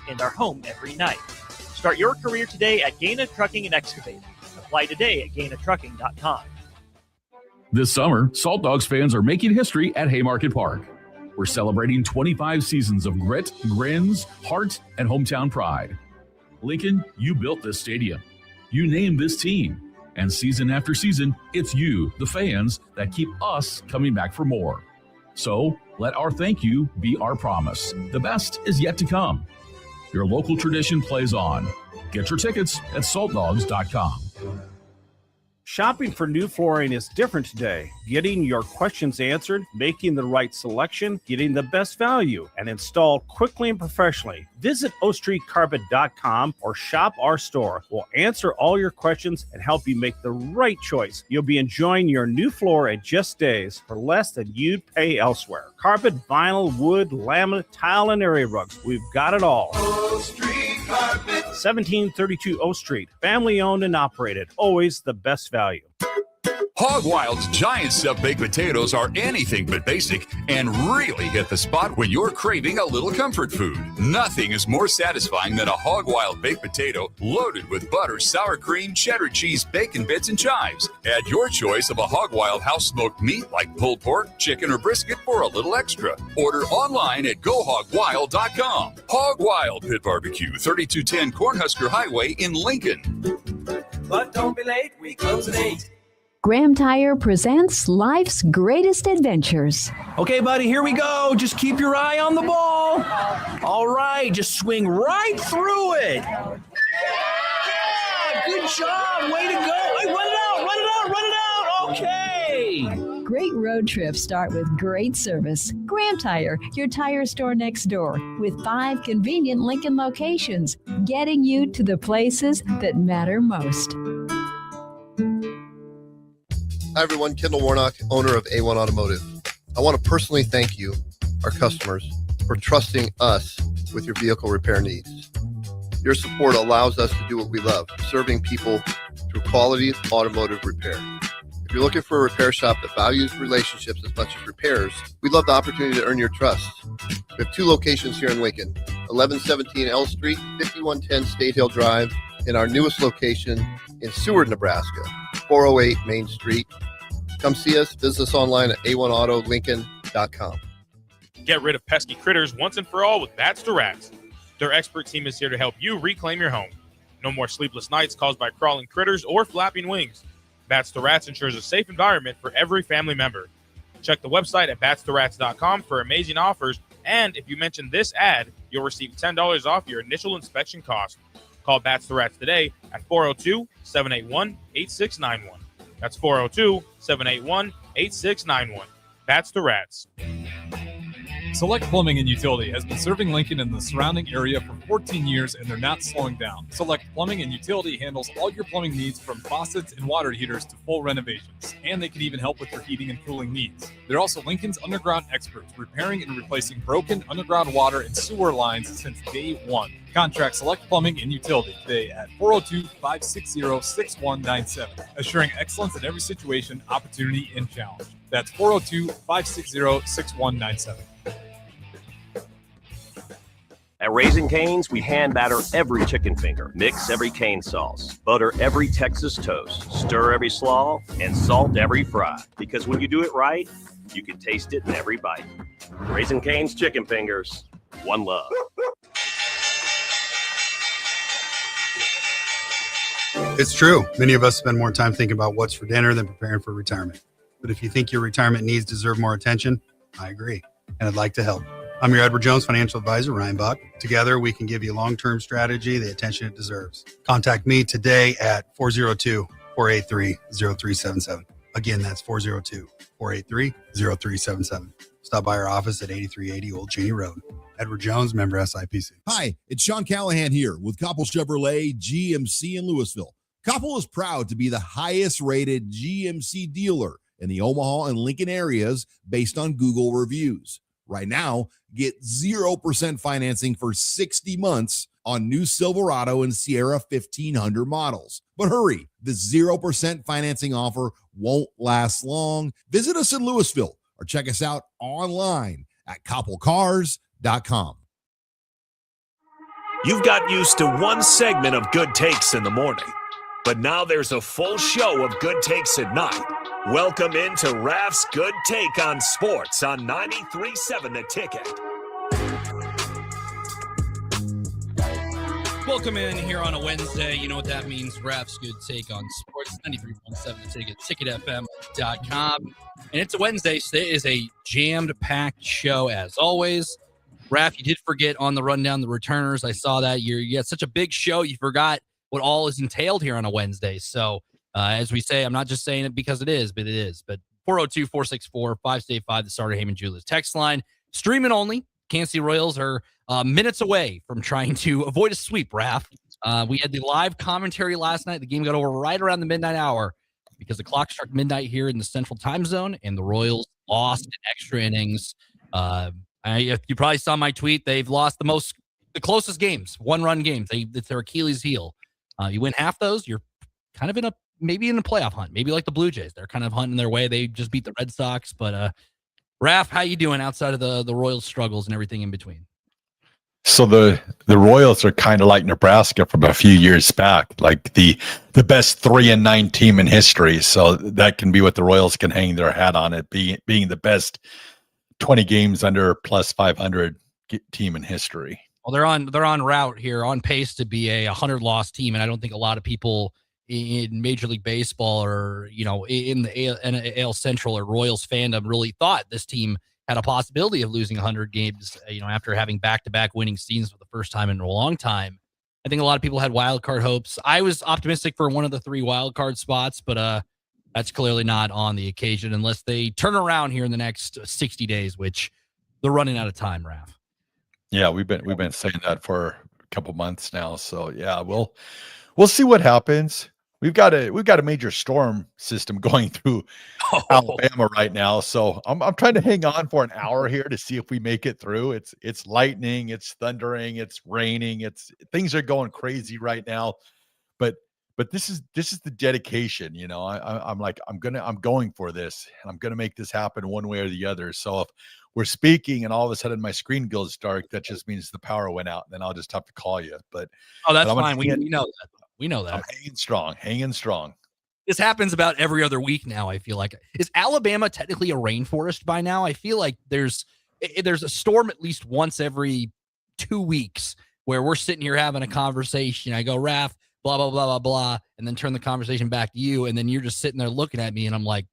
and are home every night. Start your career today at Gaina Trucking and Excavating. Apply today at GainaTrucking.com. This summer, Salt Dogs fans are making history at Haymarket Park. We're celebrating 25 seasons of grit, grins, heart, and hometown pride. Lincoln, you built this stadium. You named this team. And season after season, it's you, the fans, that keep us coming back for more. So let our thank you be our promise. The best is yet to come. Your local tradition plays on. Get your tickets at saltdogs.com. Shopping for new flooring is different today. Getting your questions answered, making the right selection, getting the best value, and installed quickly and professionally. Visit ostreetcarpet.com or shop our store. We'll answer all your questions and help you make the right choice. You'll be enjoying your new floor in just days for less than you'd pay elsewhere. Carpet, vinyl, wood, laminate, tile, and area rugs. We've got it all. O Street Carpet. 1732 O Street. Family owned and operated. Always the best value. Hog Wild's giant stuffed baked potatoes are anything but basic and really hit the spot when you're craving a little comfort food. Nothing is more satisfying than a Hog Wild baked potato loaded with butter, sour cream, cheddar cheese, bacon bits, and chives. Add your choice of a Hog Wild house smoked meat like pulled pork, chicken, or brisket for a little extra. Order online at GoHogWild.com. Hog Wild Pit Barbecue, 3210 Cornhusker Highway in Lincoln. But don't be late, we close at 8. Graham Tire presents life's greatest adventures. Okay, buddy, here we go. Just keep your eye on the ball. All right, just swing right through it. Yeah, good job. Way to go. Hey, run it out. Okay. Great road trips start with great service. Graham Tire, your tire store next door, with 5 convenient Lincoln locations, getting you to the places that matter most. Hi, everyone. Kendall Warnock, owner of A1 Automotive. I want to personally thank you, our customers, for trusting us with your vehicle repair needs. Your support allows us to do what we love, serving people through quality automotive repair. If you're looking for a repair shop that values relationships as much as repairs, we'd love the opportunity to earn your trust. We have 2 locations here in Lincoln, 1117 L Street, 5110 State Hill Drive, and our newest location in Seward, Nebraska, 408 Main Street. Come see us. Visit us online at a1autolincoln.com. Get rid of pesky critters once and for all with Bats to Rats. Their expert team is here to help you reclaim your home. No more sleepless nights caused by crawling critters or flapping wings. Bats to Rats ensures a safe environment for every family member. Check the website at batstoRats.com for amazing offers, and if you mention this ad, you'll receive $10 off your initial inspection cost. Call Bats to Rats today at 402-781-8691. That's 402-781-8691. Bats to Rats. Select Plumbing and Utility has been serving Lincoln and the surrounding area for 14 years, and they're not slowing down. Select Plumbing and Utility handles all your plumbing needs, from faucets and water heaters to full renovations, and they can even help with your heating and cooling needs. They're also Lincoln's underground experts, repairing and replacing broken underground water and sewer lines since day one. Contact Select Plumbing and Utility today at 402-560-6197, assuring excellence in every situation, opportunity, and challenge. That's 402-560-6197. At Raising Cane's, we hand batter every chicken finger, mix every cane sauce, butter every Texas toast, stir every slaw, and salt every fry. Because when you do it right, you can taste it in every bite. Raising Cane's chicken fingers, one love. It's true. Many of us spend more time thinking about what's for dinner than preparing for retirement. But if you think your retirement needs deserve more attention, I agree. And I'd like to help. I'm your Edward Jones financial advisor, Ryan Buck. Together, we can give you a long-term strategy, the attention it deserves. Contact me today at 402-483-0377. Again, that's 402-483-0377. Stop by our office at 8380 Old Cheney Road. Edward Jones, member SIPC. Hi, it's Sean Callahan here with Koppel Chevrolet GMC in Louisville. Koppel is proud to be the highest-rated GMC dealer in the Omaha and Lincoln areas based on Google reviews. Right now, get 0% financing for 60 months on new Silverado and Sierra 1500 models. But hurry, the 0% financing offer won't last long. Visit us in Louisville or check us out online at koppelcars.com. You've got used to one segment of Good Takes in the morning, but now there's a full show of Good Takes at night. Welcome into Raff's Good Take on Sports on 93.7 The Ticket. Welcome in here on a Wednesday. You know what that means. Raff's Good Take on Sports, 93.7 The Ticket, ticketfm.com. And it's a Wednesday, so it is a jammed-packed show as always. Raff, you did forget on the rundown the returners. I saw that. You had such a big show, you forgot what all is entailed here on a Wednesday. So, as we say, I'm not just saying it because it is, but it is. But 402-464-585, the Starter Heyman Julius text line. Streaming only. Kansas City Royals are minutes away from trying to avoid a sweep, Raff. We had the live commentary last night. The game got over right around the midnight hour because the clock struck midnight here in the Central Time Zone, and the Royals lost in extra innings. You probably saw my tweet. They've lost the closest games, one-run games. It's their Achilles heel. You win half those, you're kind of maybe in a playoff hunt. Maybe like the Blue Jays. They're kind of hunting their way. They just beat the Red Sox. But Raff, how you doing outside of the Royals struggles and everything in between? So the Royals are kind of like Nebraska from a few years back, like the best 3-9 team in history. So that can be what the Royals can hang their hat on it, being the best 20 games under plus 500 team in history. Well, they're on route here, on pace to be a 100-loss team, and I don't think a lot of people in Major League Baseball or in the AL Central or Royals fandom really thought this team had a possibility of losing 100 games. After having back-to-back winning seasons for the first time in a long time. I think a lot of people had wild card hopes. I was optimistic for one of the 3 wild card spots, but that's clearly not on the occasion unless they turn around here in the next 60 days, which they're running out of time, Raff. Yeah, we've been saying that for a couple months now. So yeah, we'll see what happens. We've got a major storm system going through Alabama right now. So I'm trying to hang on for an hour here to see if we make it through. It's lightning, it's thundering, it's raining, things are going crazy right now. But this is the dedication, I'm going for this, and I'm gonna make this happen one way or the other. So if we're speaking and all of a sudden my screen goes dark, that just means the power went out, and then I'll just have to call you. But that's fine. We know that. We know that. I'm hanging strong. This happens about every other week now. I feel like, is Alabama technically a rainforest by now? I feel like there's a storm at least once every 2 weeks where we're sitting here having a conversation. I go, Raff, blah, blah, blah, blah, blah, and then turn the conversation back to you. And then you're just sitting there looking at me, and I'm like,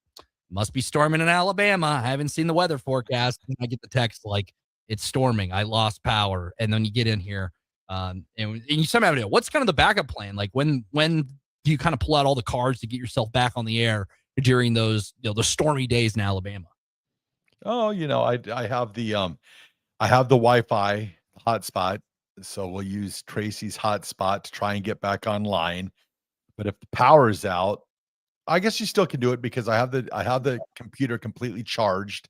must be storming in Alabama. I haven't seen the weather forecast. And I get the text like, it's storming. I lost power. And then you get in here, and you somehow know what's kind of the backup plan. Like when do you kind of pull out all the cards to get yourself back on the air during those, the stormy days in Alabama? Oh, I have the Wi-Fi hotspot. So we'll use Tracy's hotspot to try and get back online. But if the power is out, I guess you still can do it because I have the computer completely charged.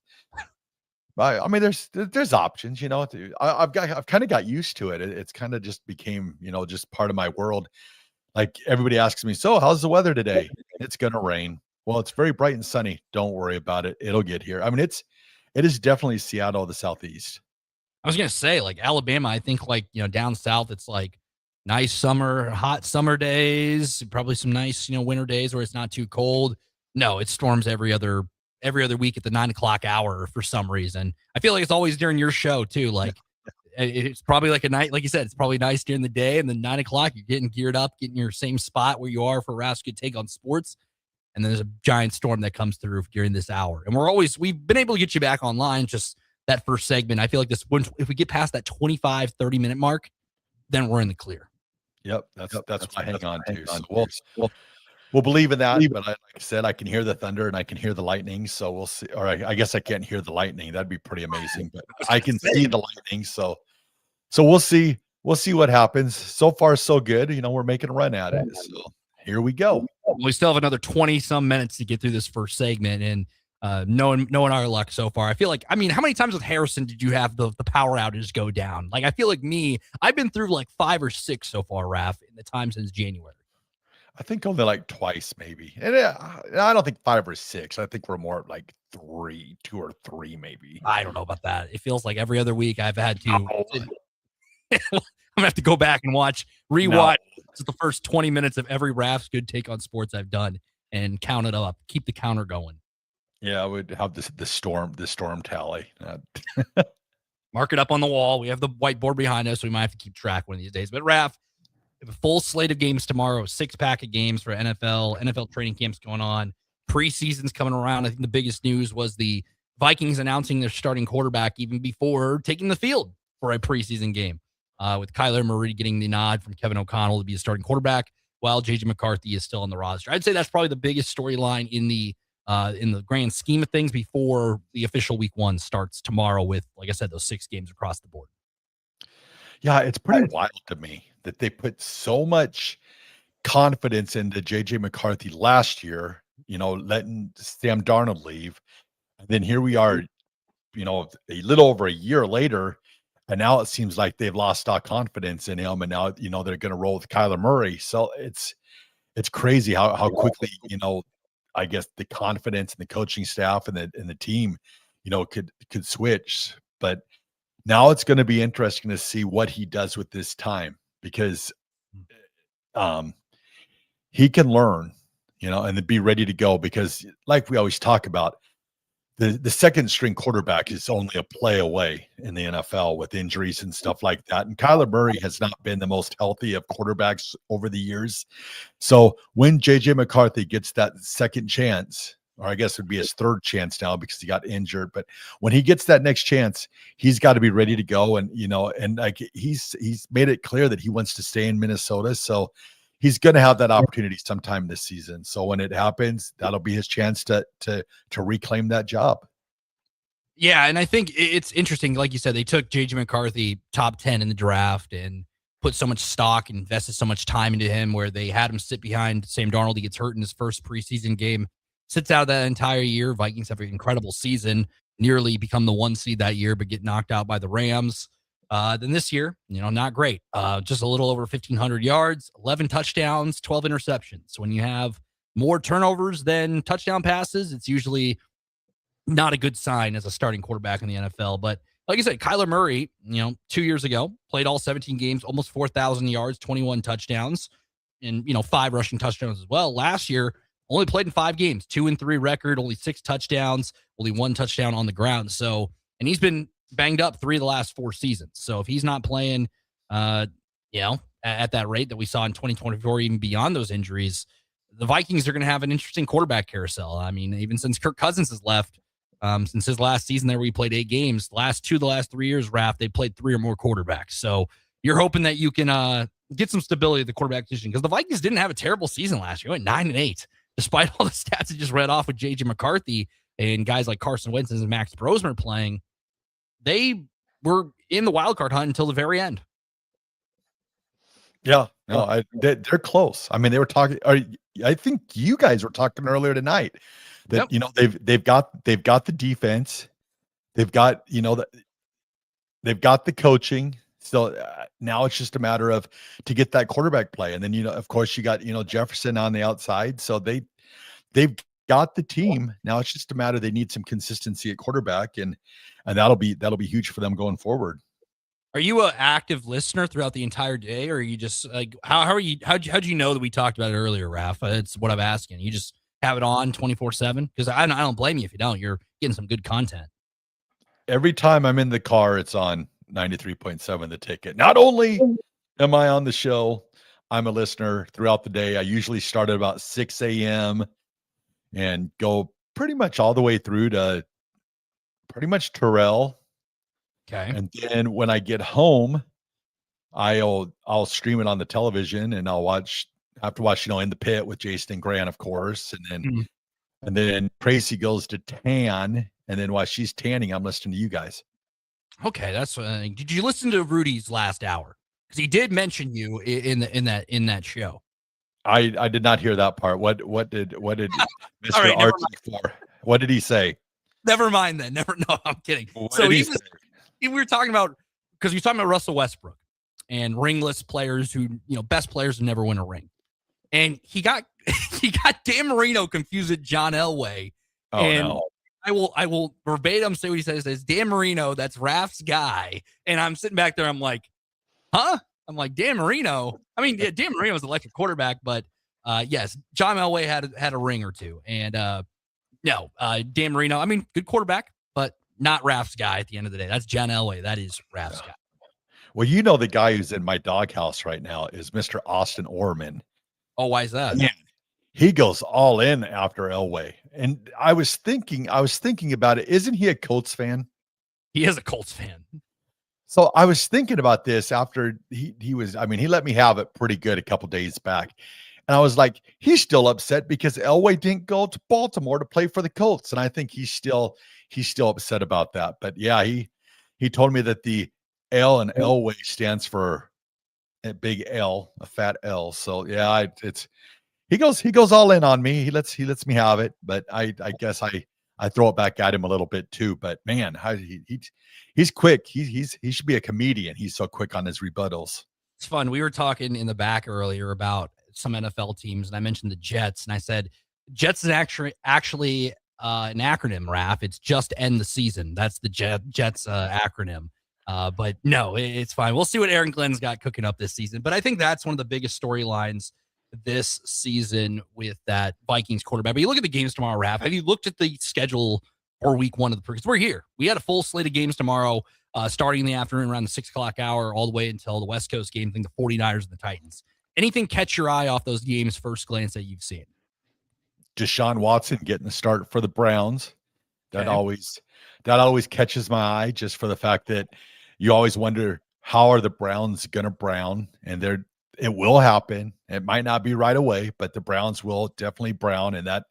I mean, there's options, I've kind of got used to it. It's kind of just became, just part of my world. Like everybody asks me, so how's the weather today? It's going to rain. Well, it's very bright and sunny. Don't worry about it. It'll get here. I mean, it is definitely Seattle, the Southeast. I was going to say, like Alabama, I think down south, it's like nice hot summer days, probably some nice, winter days where it's not too cold. No, it storms every other week at the 9:00 hour for some reason. I feel like it's always during your show too. Like it's probably like a night, like you said, it's probably nice during the day, and then 9:00 you're getting geared up, getting your same spot where you are for Raff's Good Take on Sports. And then there's a giant storm that comes through during this hour. And we've been able to get you back online. Just that first segment, I feel like if we get past that 25-30 minute mark, then we're in the clear. Yep. That's what I hang on to. So we'll believe in that. But like I said, I can hear the thunder and I can hear the lightning. So we'll see. Or I guess I can't hear the lightning. That'd be pretty amazing. But I can see the lightning. So we'll see. We'll see what happens. So far, so good. We're making a run at it. So here we go. We still have another 20 some minutes to get through this first segment, and knowing our luck so far, I feel like, how many times with Harrison did you have the power outages go down? Like, I feel like I've been through like 5 or 6 so far, Raff, in the time since January. I think only like twice, maybe. And I don't think 5 or 6. I think we're more like 2 or 3, maybe. I don't know about that. It feels like every other week I've had to. gonna have to go back and rewatch the first 20 minutes of every Raff's Good Take on Sports I've done and count it up. Keep the counter going. Yeah, I would have the storm tally. Mark it up on the wall. We have the whiteboard behind us, so we might have to keep track one of these days. But Raff, we have a full slate of games tomorrow, 6-pack of games for NFL training camps going on. Preseason's coming around. I think the biggest news was the Vikings announcing their starting quarterback even before taking the field for a preseason game, with Kyler Murray getting the nod from Kevin O'Connell to be a starting quarterback while J.J. McCarthy is still on the roster. I'd say that's probably the biggest storyline in the grand scheme of things before the official week 1 starts tomorrow with, like I said, those 6 games across the board. Yeah, it's pretty wild to me that they put so much confidence into J.J. McCarthy last year, letting Sam Darnold leave. And then here we are, a little over a year later, and now it seems like they've lost all confidence in him. And now, they're going to roll with Kyler Murray. So it's crazy how quickly, I guess the confidence and the coaching staff and the team, could switch. But now it's going to be interesting to see what he does with this time, because he can learn, and then be ready to go, because like we always talk about, the second string quarterback is only a play away in the NFL with injuries and stuff like that. And Kyler Murray has not been the most healthy of quarterbacks over the years. So when JJ McCarthy gets that second chance, or I guess it would be his third chance now because he got injured, but when he gets that next chance, he's got to be ready to go. And, and like he's made it clear that he wants to stay in Minnesota. So he's going to have that opportunity sometime this season. So when it happens, that'll be his chance to reclaim that job. Yeah, and I think it's interesting. Like you said, they took J.J. McCarthy top 10 in the draft and put so much stock and invested so much time into him, where they had him sit behind Sam Darnold. He gets hurt in his first preseason game, sits out that entire year. Vikings have an incredible season, nearly become the 1 seed that year, but get knocked out by the Rams. Then this year, not great. Just a little over 1,500 yards, 11 touchdowns, 12 interceptions. So when you have more turnovers than touchdown passes, it's usually not a good sign as a starting quarterback in the NFL. But like I said, Kyler Murray, 2 years ago, played all 17 games, almost 4,000 yards, 21 touchdowns, and, 5 rushing touchdowns as well. Last year, only played in 5 games, 2-3 record, only 6 touchdowns, only 1 touchdown on the ground. So, and he's been banged up 3 of the last 4 seasons. So if he's not playing, at that rate that we saw in 2024, even beyond those injuries, the Vikings are going to have an interesting quarterback carousel. I mean, even since Kirk Cousins has left, since his last season there, where he played 8 games, the last 3 years, Raff, they played 3 or more quarterbacks. So you're hoping that you can get some stability at the quarterback position, because the Vikings didn't have a terrible season last year. They went 9-8, despite all the stats I just read off with J.J. McCarthy and guys like Carson Wentz and Max Brosmer playing. They were in the wild card hunt until the very end. Yeah, no, they're close. I mean, they were talking. I think you guys were talking earlier tonight that they've got the defense, they've got they've got the coaching. So now it's just a matter of to get that quarterback play, and then of course you got Jefferson on the outside. So they've got the team. Now it's just a matter they need some consistency at quarterback, and that'll be huge for them going forward. Are you an active listener throughout the entire day, or are you just like how'd you know that we talked about it earlier, Raff? It's what I'm asking. You just have it on 24/7? Because I don't blame you if you don't. You're getting some good content. Every time I'm in the car, it's on 93.7 The Ticket. Not only am I on the show, I'm a listener throughout the day. I usually start at about 6 a.m. and go pretty much all the way through to pretty much Terrell. Okay. And then when I get home, I'll stream it on the television, and I'll have to watch, In the Pit with Jason and Grant, of course. And then Tracy goes to tan. And then while she's tanning, I'm listening to you guys. Okay. That's did you listen to Rudy's last hour? Because he did mention you in that show. I did not hear that part. What did Mr. Right, RG4? What did he say? Never mind then. No, I'm kidding. We were talking about, because you're talking about Russell Westbrook and ringless players who, best players who never win a ring. And he got Dan Marino confused with John Elway. Oh, and no. I will verbatim say what he says. He says, Dan Marino, that's Raff's guy. And I'm sitting back there. I'm like, huh? I'm like, Dan Marino. I mean, yeah, Dan Marino was an electric quarterback, but yes, John Elway had a ring or two. And no, Dan Marino, I mean, good quarterback, but not Raff's guy at the end of the day. That's John Elway. That is Raff's guy. Well, you know, the guy who's in my doghouse right now is Mr. Austin Orman. Oh, why is that? Man, he goes all in after Elway. And I was thinking about it. Isn't he a Colts fan? He is a Colts fan. So I was thinking about this after he was, I mean, he let me have it pretty good a couple days back. And I was like, he's still upset because Elway didn't go to Baltimore to play for the Colts. And I think he's still upset about that. But yeah, he told me that the L in Elway stands for a big L, a fat L. So yeah, he goes all in on me. He lets me have it, but I guess I throw it back at him a little bit too. But man, he's quick. He should be a comedian. He's so quick on his rebuttals. It's fun. We were talking in the back earlier about some NFL teams, and I mentioned the Jets, and I said Jets is actually an acronym, Raff. It's just end the season. That's the Jets acronym. But no, it's fine. We'll see what Aaron Glenn's got cooking up this season. But I think that's one of the biggest storylines this season with that Vikings quarterback. But you look at the games tomorrow, Raff. Have you looked at the schedule for week one of the, because we're here. We had a full slate of games tomorrow, starting in the afternoon around the 6 o'clock hour, all the way until the West Coast game, I think the 49ers and the Titans. Anything catch your eye off those games first glance that you've seen? Deshaun Watson getting the start for the Browns. That always catches my eye, just for the fact that you always wonder, how are the Browns going to brown? And it will happen. It might not be right away, but the Browns will definitely brown, and that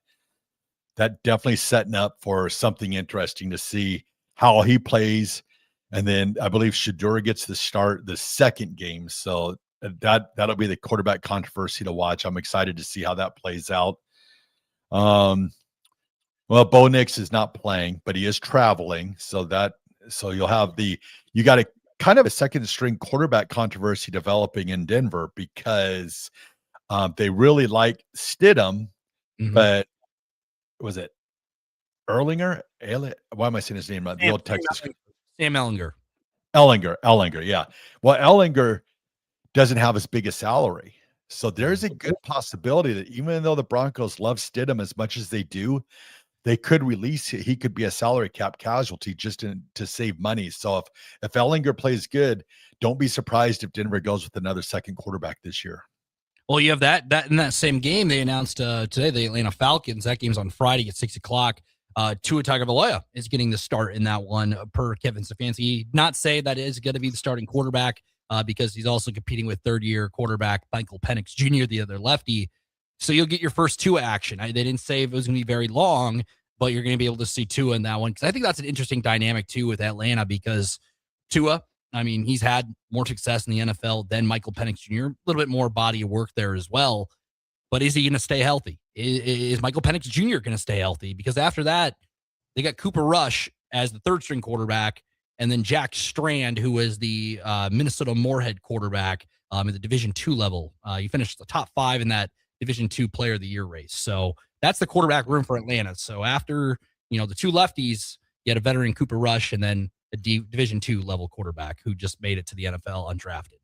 definitely setting up for something interesting to see how he plays. And then I believe Shedeur gets to start the second game, so that'll be the quarterback controversy to watch. I'm excited to see how that plays out. Well, Bo Nix is not playing, but he is traveling, so you got a kind of a second string quarterback controversy developing in Denver, because they really like Stidham, but was it Erlinger? Why am I saying his name? The old Texas Sam Ehlinger. Ehlinger, yeah. Well, Ehlinger doesn't have as big a salary. So there's a good possibility that even though the Broncos love Stidham as much as they do, they could release he could be a salary cap casualty just to save money. So if Ehlinger plays good, don't be surprised if Denver goes with another second quarterback this year. Well, you have that in that same game they announced today, the Atlanta Falcons. That game's on Friday at 6 o'clock. Tua Tagovailoa is getting the start in that one per Kevin Stefanski. Not say that is going to be the starting quarterback because he's also competing with third-year quarterback Michael Penix Jr., the other lefty. So you'll get your first Tua action. They didn't say it was going to be very long, but you're going to be able to see Tua in that one. Because I think that's an interesting dynamic, too, with Atlanta, because Tua, I mean, he's had more success in the NFL than Michael Penix Jr., a little bit more body of work there as well. But is he going to stay healthy? Is Michael Penix Jr. going to stay healthy? Because after that, they got Cooper Rush as the third-string quarterback, and then Jack Strand, who is the Minnesota Moorhead quarterback in the Division II level. He finished the top 5 in that Division II Player of the Year race. So that's the quarterback room for Atlanta. So after the two lefties, you had a veteran Cooper Rush, and then a Division II level quarterback who just made it to the NFL undrafted.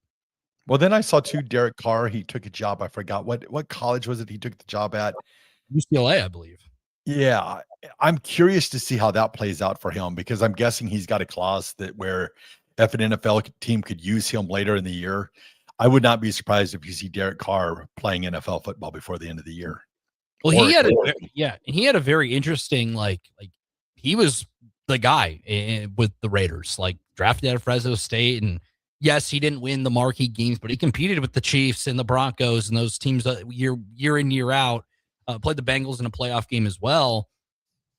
Well, then I saw Derek Carr. He took a job. I forgot what college was it he took the job at? UCLA, I believe. Yeah, I'm curious to see how that plays out for him, because I'm guessing he's got a clause that where if an NFL team could use him later in the year, I would not be surprised if you see Derek Carr playing NFL football before the end of the year. Well, he had a very interesting like he was the guy with the Raiders, like drafted out of Fresno State, and yes, he didn't win the marquee games, but he competed with the Chiefs and the Broncos and those teams year in, year out. Played the Bengals in a playoff game as well.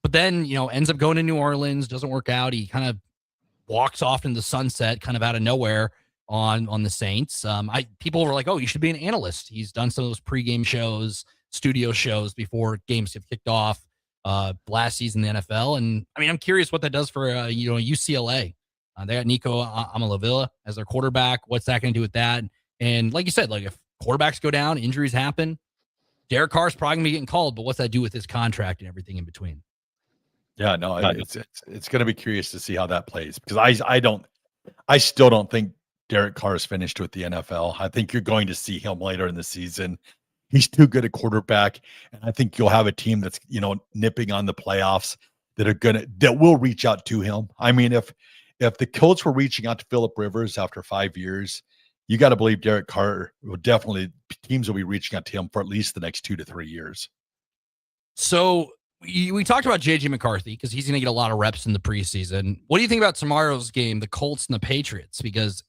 But then, ends up going to New Orleans, doesn't work out. He kind of walks off into the sunset, kind of out of nowhere on the Saints. People were like, oh, you should be an analyst. He's done some of those pregame shows, studio shows before games have kicked off last season in the NFL. And I mean, I'm curious what that does for UCLA. They got Nico Amalavilla as their quarterback. What's that going to do with that? And like you said, like if quarterbacks go down, injuries happen, Derek Carr's probably going to be getting called, but what's that do with his contract and everything in between? Yeah, no, it's going to be curious to see how that plays, because I still don't think Derek Carr is finished with the NFL. I think you're going to see him later in the season. He's too good a quarterback, and I think you'll have a team that's, nipping on the playoffs that will reach out to him. I mean, if the Colts were reaching out to Phillip Rivers after 5 years, you got to believe Derek Carr teams will be reaching out to him for at least the next 2 to 3 years. So we talked about J.J. McCarthy because he's going to get a lot of reps in the preseason. What do you think about tomorrow's game, the Colts and the Patriots? Because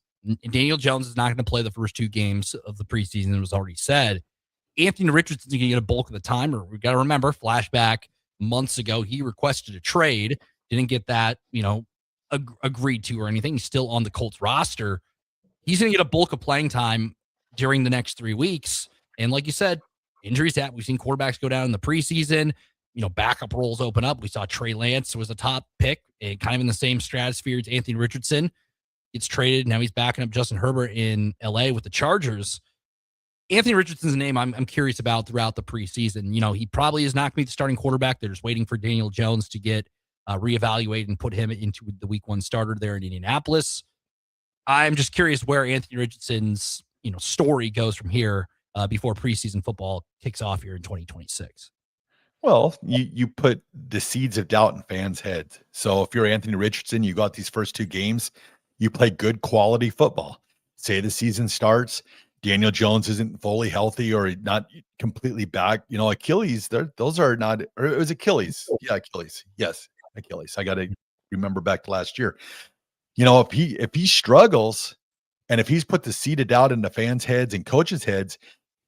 Daniel Jones is not going to play the first 2 games of the preseason, it was already said. Anthony Richardson's going to get a bulk of the time. We've got to remember, flashback months ago, he requested a trade, didn't get that, agreed to or anything. He's still on the Colts roster. He's going to get a bulk of playing time during the next 3 weeks. And like you said, injuries happen. We've seen quarterbacks go down in the preseason. Backup roles open up. We saw Trey Lance was a top pick, and kind of in the same stratosphere as Anthony Richardson. Gets traded. Now he's backing up Justin Herbert in LA with the Chargers. Anthony Richardson's name I'm curious about throughout the preseason. He probably is not going to be the starting quarterback. They're just waiting for Daniel Jones to get reevaluated and put him into the week 1 starter there in Indianapolis. I'm just curious where Anthony Richardson's story goes from here before preseason football kicks off here in 2026. Well, you put the seeds of doubt in fans' heads. So if you're Anthony Richardson, you got these first 2 games, you play good quality football. Say the season starts, Daniel Jones isn't fully healthy or not completely back. Achilles, those are not, or it was Achilles. Yeah, Achilles. Yes, Achilles. I got to remember back to last year. If he struggles and if he's put the seed of doubt in the fans' heads and coaches' heads,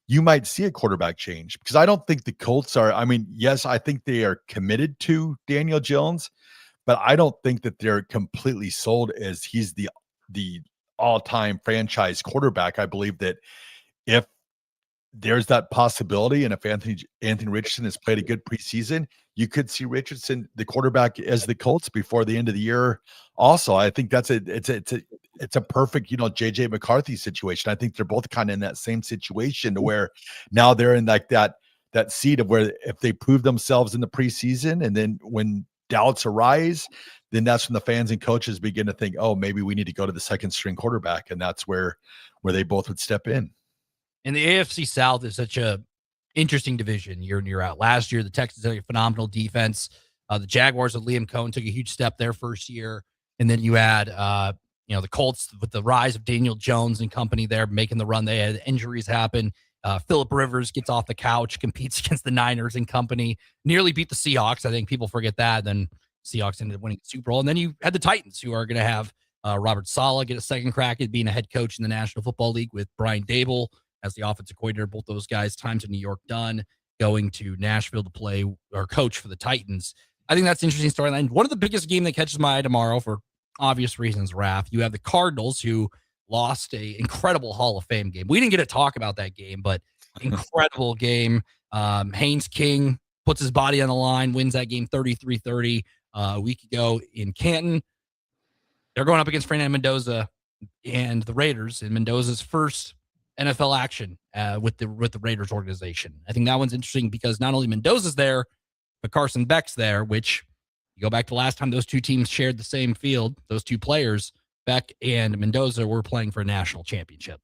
you might see a quarterback change, because I don't think the Colts are, yes, I think they are committed to Daniel Jones, but I don't think that they're completely sold as he's the all-time franchise quarterback. I believe that if there's that possibility, and if Anthony Richardson has played a good preseason, you could see Richardson, the quarterback, as the Colts before the end of the year. Also, I think it's a perfect, J.J. McCarthy situation. I think they're both kind of in that same situation to where now they're in like that seat of where if they prove themselves in the preseason, and then when doubts arise, then that's when the fans and coaches begin to think, oh, maybe we need to go to the second string quarterback. And that's where they both would step in. And the AFC South is such a interesting division year in, year out. Last year, the Texans had a phenomenal defense. The Jaguars with Liam Cohen took a huge step their first year. And then you had, the Colts with the rise of Daniel Jones and company there making the run. They had injuries happen. Phillip Rivers gets off the couch, competes against the Niners and company, nearly beat the Seahawks. I think people forget that. Then Seahawks ended up winning the Super Bowl. And then you had the Titans, who are going to have Robert Saleh get a second crack at being a head coach in the National Football League with Brian Dable as the offensive coordinator. Both those guys, times in New York done, going to Nashville to play or coach for the Titans. I think that's an interesting storyline. One of the biggest game that catches my eye tomorrow, for obvious reasons, Raff, you have the Cardinals, who lost a incredible Hall of Fame game. We didn't get to talk about that game, but incredible game. Haynes King puts his body on the line, wins that game 33-30 a week ago in Canton. They're going up against Fernando Mendoza and the Raiders in Mendoza's first NFL action with the Raiders organization. I think that one's interesting because not only Mendoza's there, but Carson Beck's there, which you go back to last time those two teams shared the same field, those two players, Beck and Mendoza, were playing for a national championship.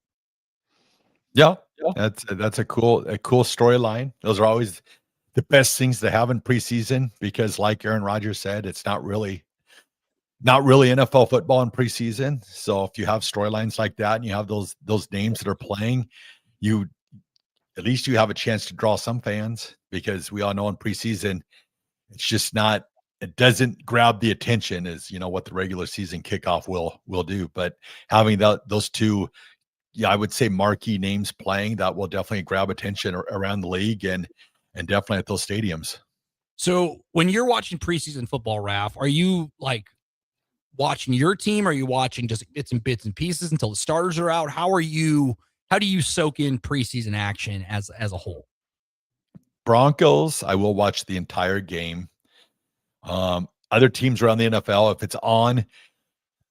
Yeah. That's a cool storyline. Those are always the best things to have in preseason, because like Aaron Rodgers said, it's not really NFL football in preseason. So if you have storylines like that and you have those names that are playing, at least you have a chance to draw some fans, because we all know in preseason, it's just not, it doesn't grab the attention as, what the regular season kickoff will do. But having those two, I would say marquee names playing, that will definitely grab attention around the league and definitely at those stadiums. So when you're watching preseason football, Raff, are you like watching your team? Or are you watching just bits and pieces until the starters are out? How do you soak in preseason action as a whole? Broncos, I will watch the entire game. Other teams around the NFL, if it's on,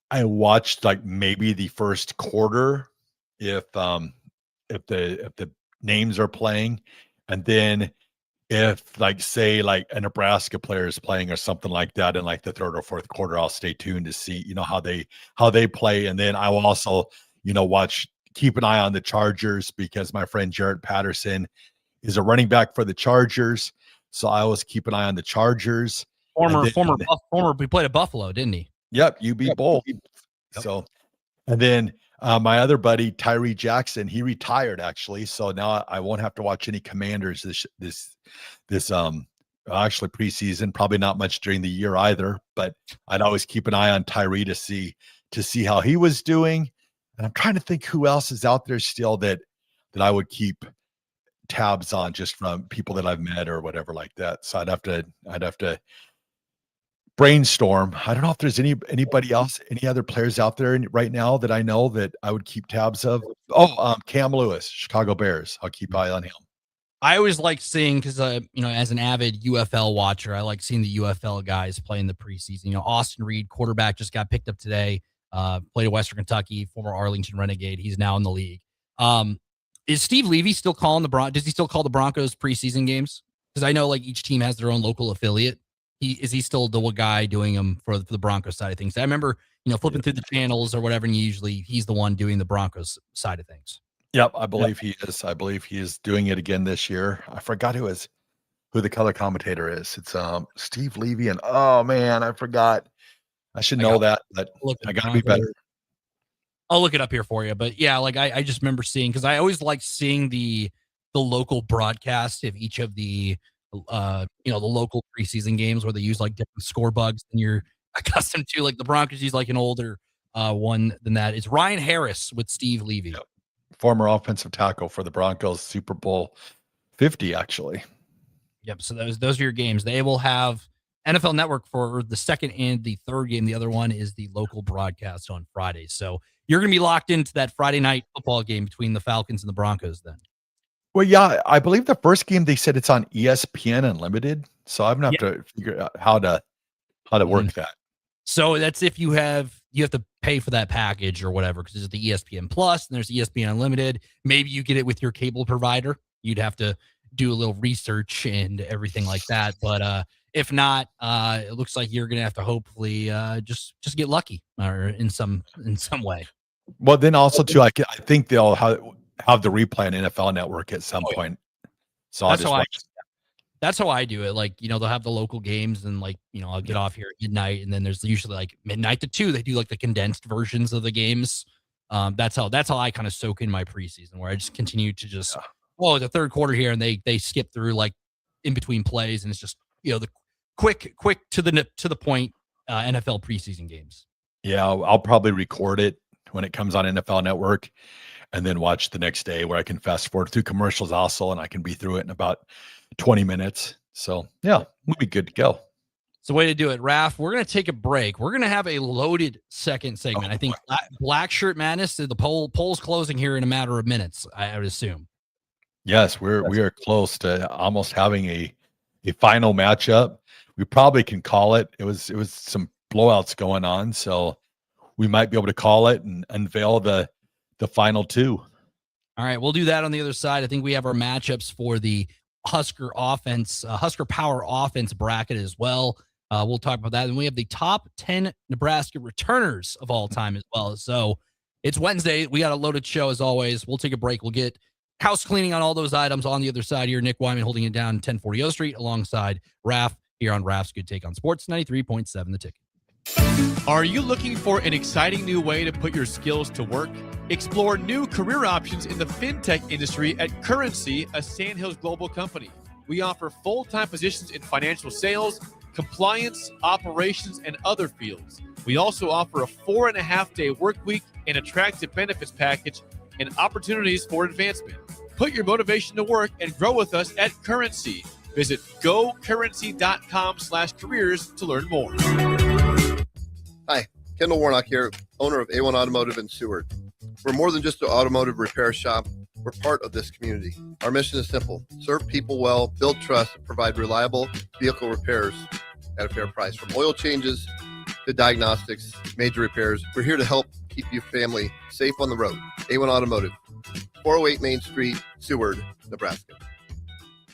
I watched like maybe the first quarter if the names are playing, and then if say a Nebraska player is playing or something like that in like the third or fourth quarter, I'll stay tuned to see how they play, and then I will also keep an eye on the Chargers because my friend Jarrett Patterson is a running back for the Chargers. So I always keep an eye on the Chargers. Former, he played at Buffalo, didn't he? Yep, UB Bowl. Yep. So, and then my other buddy Tyree Jackson, he retired actually. So now I won't have to watch any Commanders this actually preseason. Probably not much during the year either. But I'd always keep an eye on Tyree to see how he was doing. And I'm trying to think who else is out there still that I would keep tabs on just from people that I've met or whatever like that. So I'd have to brainstorm. I don't know if there's anybody else, any other players out there right now that I know that I would keep tabs of. Cam Lewis, Chicago Bears. I'll keep eye on him. I always like seeing, because as an avid UFL watcher, I like seeing the UFL guys play in the preseason. Austin Reed, quarterback, just got picked up today. Played at Western Kentucky, former Arlington Renegade. He's now in the league. Is Steve Levy still calling does he still call the Broncos preseason games? Because I know each team has their own local affiliate. Is he still the guy doing them for the Broncos side of things? I remember, flipping through the channels or whatever, and he's the one doing the Broncos side of things. Yep, I believe he is. I believe he is doing it again this year. I forgot who the color commentator is. It's Steve Levy, and oh man, I forgot. I should know that, but I gotta be better. I'll look it up here for you. But yeah, I just remember seeing, because I always like seeing the local broadcast of each of the the local preseason games where they use different score bugs than you're accustomed to. The Broncos use an older one than that. It's Ryan Harris with Steve Levy. Yep. Former offensive tackle for the Broncos, Super Bowl 50, actually. Yep. So those are your games. They will have NFL Network for the second and the third game. The other one is the local broadcast on Friday. So you're going to be locked into that Friday night football game between the Falcons and the Broncos then. Well, yeah, I believe the first game they said it's on ESPN Unlimited. So I'm going to have to figure out how to work that. So that's if you have to pay for that package or whatever, because there's the ESPN Plus and there's ESPN Unlimited. Maybe you get it with your cable provider. You'd have to do a little research and everything like that. But if not, it looks like you're going to have to hopefully just get lucky or in some way. Well, then also too, I think they'll have the replay on NFL Network at some point. So that's how I do it. They'll have the local games and I'll get off here at midnight, and then there's usually midnight to 2. They do the condensed versions of the games. That's how I kind of soak in my preseason, where I just continue to just, the third quarter here, and they skip through in between plays, and it's just, the quick to the point NFL preseason games. Yeah, I'll probably record it when it comes on NFL Network and then watch the next day, where I can fast forward through commercials also, and I can be through it in about 20 minutes. So yeah, we'll be good to go. It's the way to do it. Raff, we're going to take a break. We're going to have a loaded second segment. I think Black Shirt Madness, the poll's closing here in a matter of minutes, I would assume. Yes, we are close to almost having a final matchup. We probably can call it. It was some blowouts going on, so we might be able to call it and unveil the final two. All right, we'll do that on the other side. I think we have our matchups for the Husker Power offense bracket as well. We'll talk about that. And we have the top 10 Nebraska returners of all time as well. So it's Wednesday. We got a loaded show as always. We'll take a break. We'll get house cleaning on all those items on the other side here. Nick Wyman holding it down 1040 O Street alongside Raff here on Raff's Good Take on Sports 93.7 The Ticket. Are you looking for an exciting new way to put your skills to work? Explore new career options in the fintech industry at Currency, a Sandhills Global company. We offer full-time positions in financial sales, compliance, operations, and other fields. We also offer a 4.5-day work week, an attractive benefits package, and opportunities for advancement. Put your motivation to work and grow with us at Currency. Visit gocurrency.com/careers to learn more. Hi, Kendall Warnock here, owner of A1 Automotive in Seward. We're more than just an automotive repair shop. We're part of this community. Our mission is simple: serve people well, build trust, and provide reliable vehicle repairs at a fair price. From oil changes to diagnostics, major repairs, we're here to help keep your family safe on the road. A1 Automotive, 408 Main Street, Seward, Nebraska.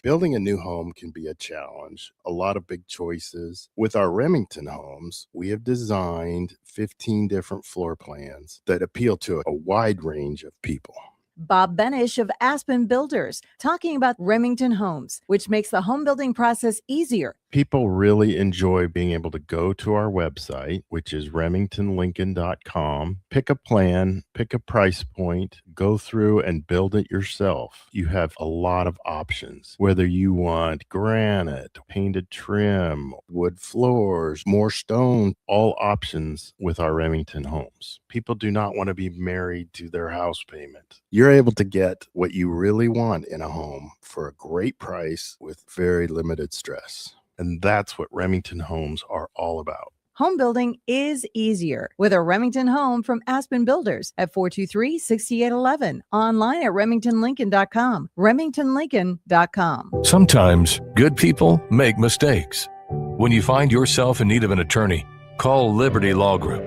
Building a new home can be a challenge, a lot of big choices. With our Remington homes, we have designed 15 different floor plans that appeal to a wide range of people. Bob Benish of Aspen Builders, talking about Remington Homes, which makes the home building process easier. People really enjoy being able to go to our website, which is remingtonlincoln.com, pick a plan, pick a price point, go through and build it yourself. You have a lot of options, whether you want granite, painted trim, wood floors, more stone, all options with our Remington homes. People do not want to be married to their house payment. You're able to get what you really want in a home for a great price with very limited stress. And that's what Remington homes are all about. Home building is easier with a Remington home from Aspen Builders at 423-6811. Online at remingtonlincoln.com. remingtonlincoln.com. Sometimes good people make mistakes. When you find yourself in need of an attorney, call Liberty Law Group.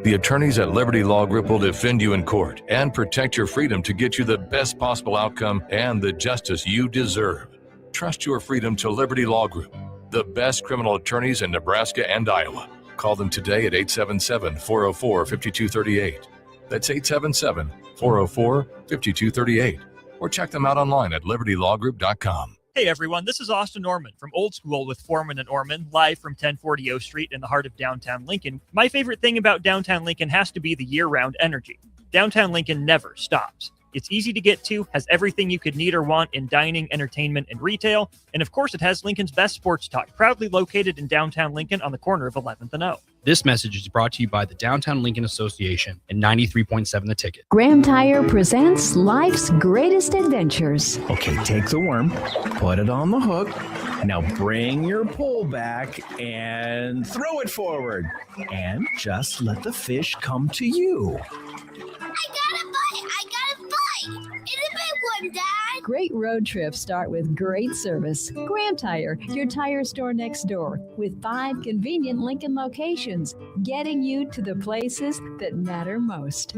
The attorneys at Liberty Law Group will defend you in court and protect your freedom to get you the best possible outcome and the justice you deserve. Trust your freedom to Liberty Law Group, the best criminal attorneys in Nebraska and Iowa. Call them today at 877-404-5238. That's 877-404-5238. Or check them out online at libertylawgroup.com. Hey everyone, this is Austin Orman from Old School with Foreman and Orman, live from 1040 O Street in the heart of downtown Lincoln. My favorite thing about downtown Lincoln has to be the year-round energy. Downtown Lincoln never stops. It's easy to get to, has everything you could need or want in dining, entertainment, and retail, and of course it has Lincoln's best sports talk, proudly located in downtown Lincoln on the corner of 11th and O. This message is brought to you by the Downtown Lincoln Association and 93.7 The Ticket. Graham Tire presents life's greatest adventures. Okay, take the worm, put it on the hook. Now bring your pole back and throw it forward. And just let the fish come to you. Great road trips start with great service. Graham Tire, your tire store next door, with 5 convenient Lincoln locations, getting you to the places that matter most.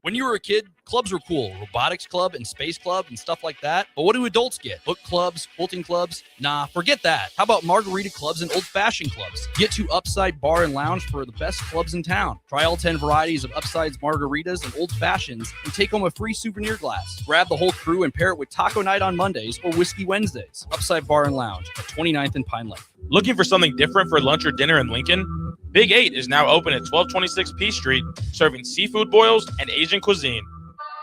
When you were a kid, clubs were cool. Robotics club and space club and stuff like that. But what do adults get? Book clubs, quilting clubs? Nah, forget that. How about margarita clubs and old-fashioned clubs? Get to Upside Bar and Lounge for the best clubs in town. Try all 10 varieties of Upside's margaritas and old fashions and take home a free souvenir glass. Grab the whole crew and pair it with taco night on Mondays or whiskey Wednesdays. Upside Bar and Lounge at 29th and Pine Lake. Looking for something different for lunch or dinner in Lincoln? Big 8 is now open at 1226 P Street, serving seafood boils and Asian cuisine.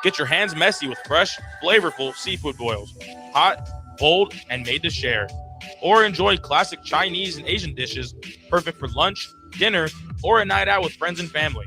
Get your hands messy with fresh, flavorful seafood boils. Hot, bold, and made to share. Or enjoy classic Chinese and Asian dishes, perfect for lunch, dinner, or a night out with friends and family.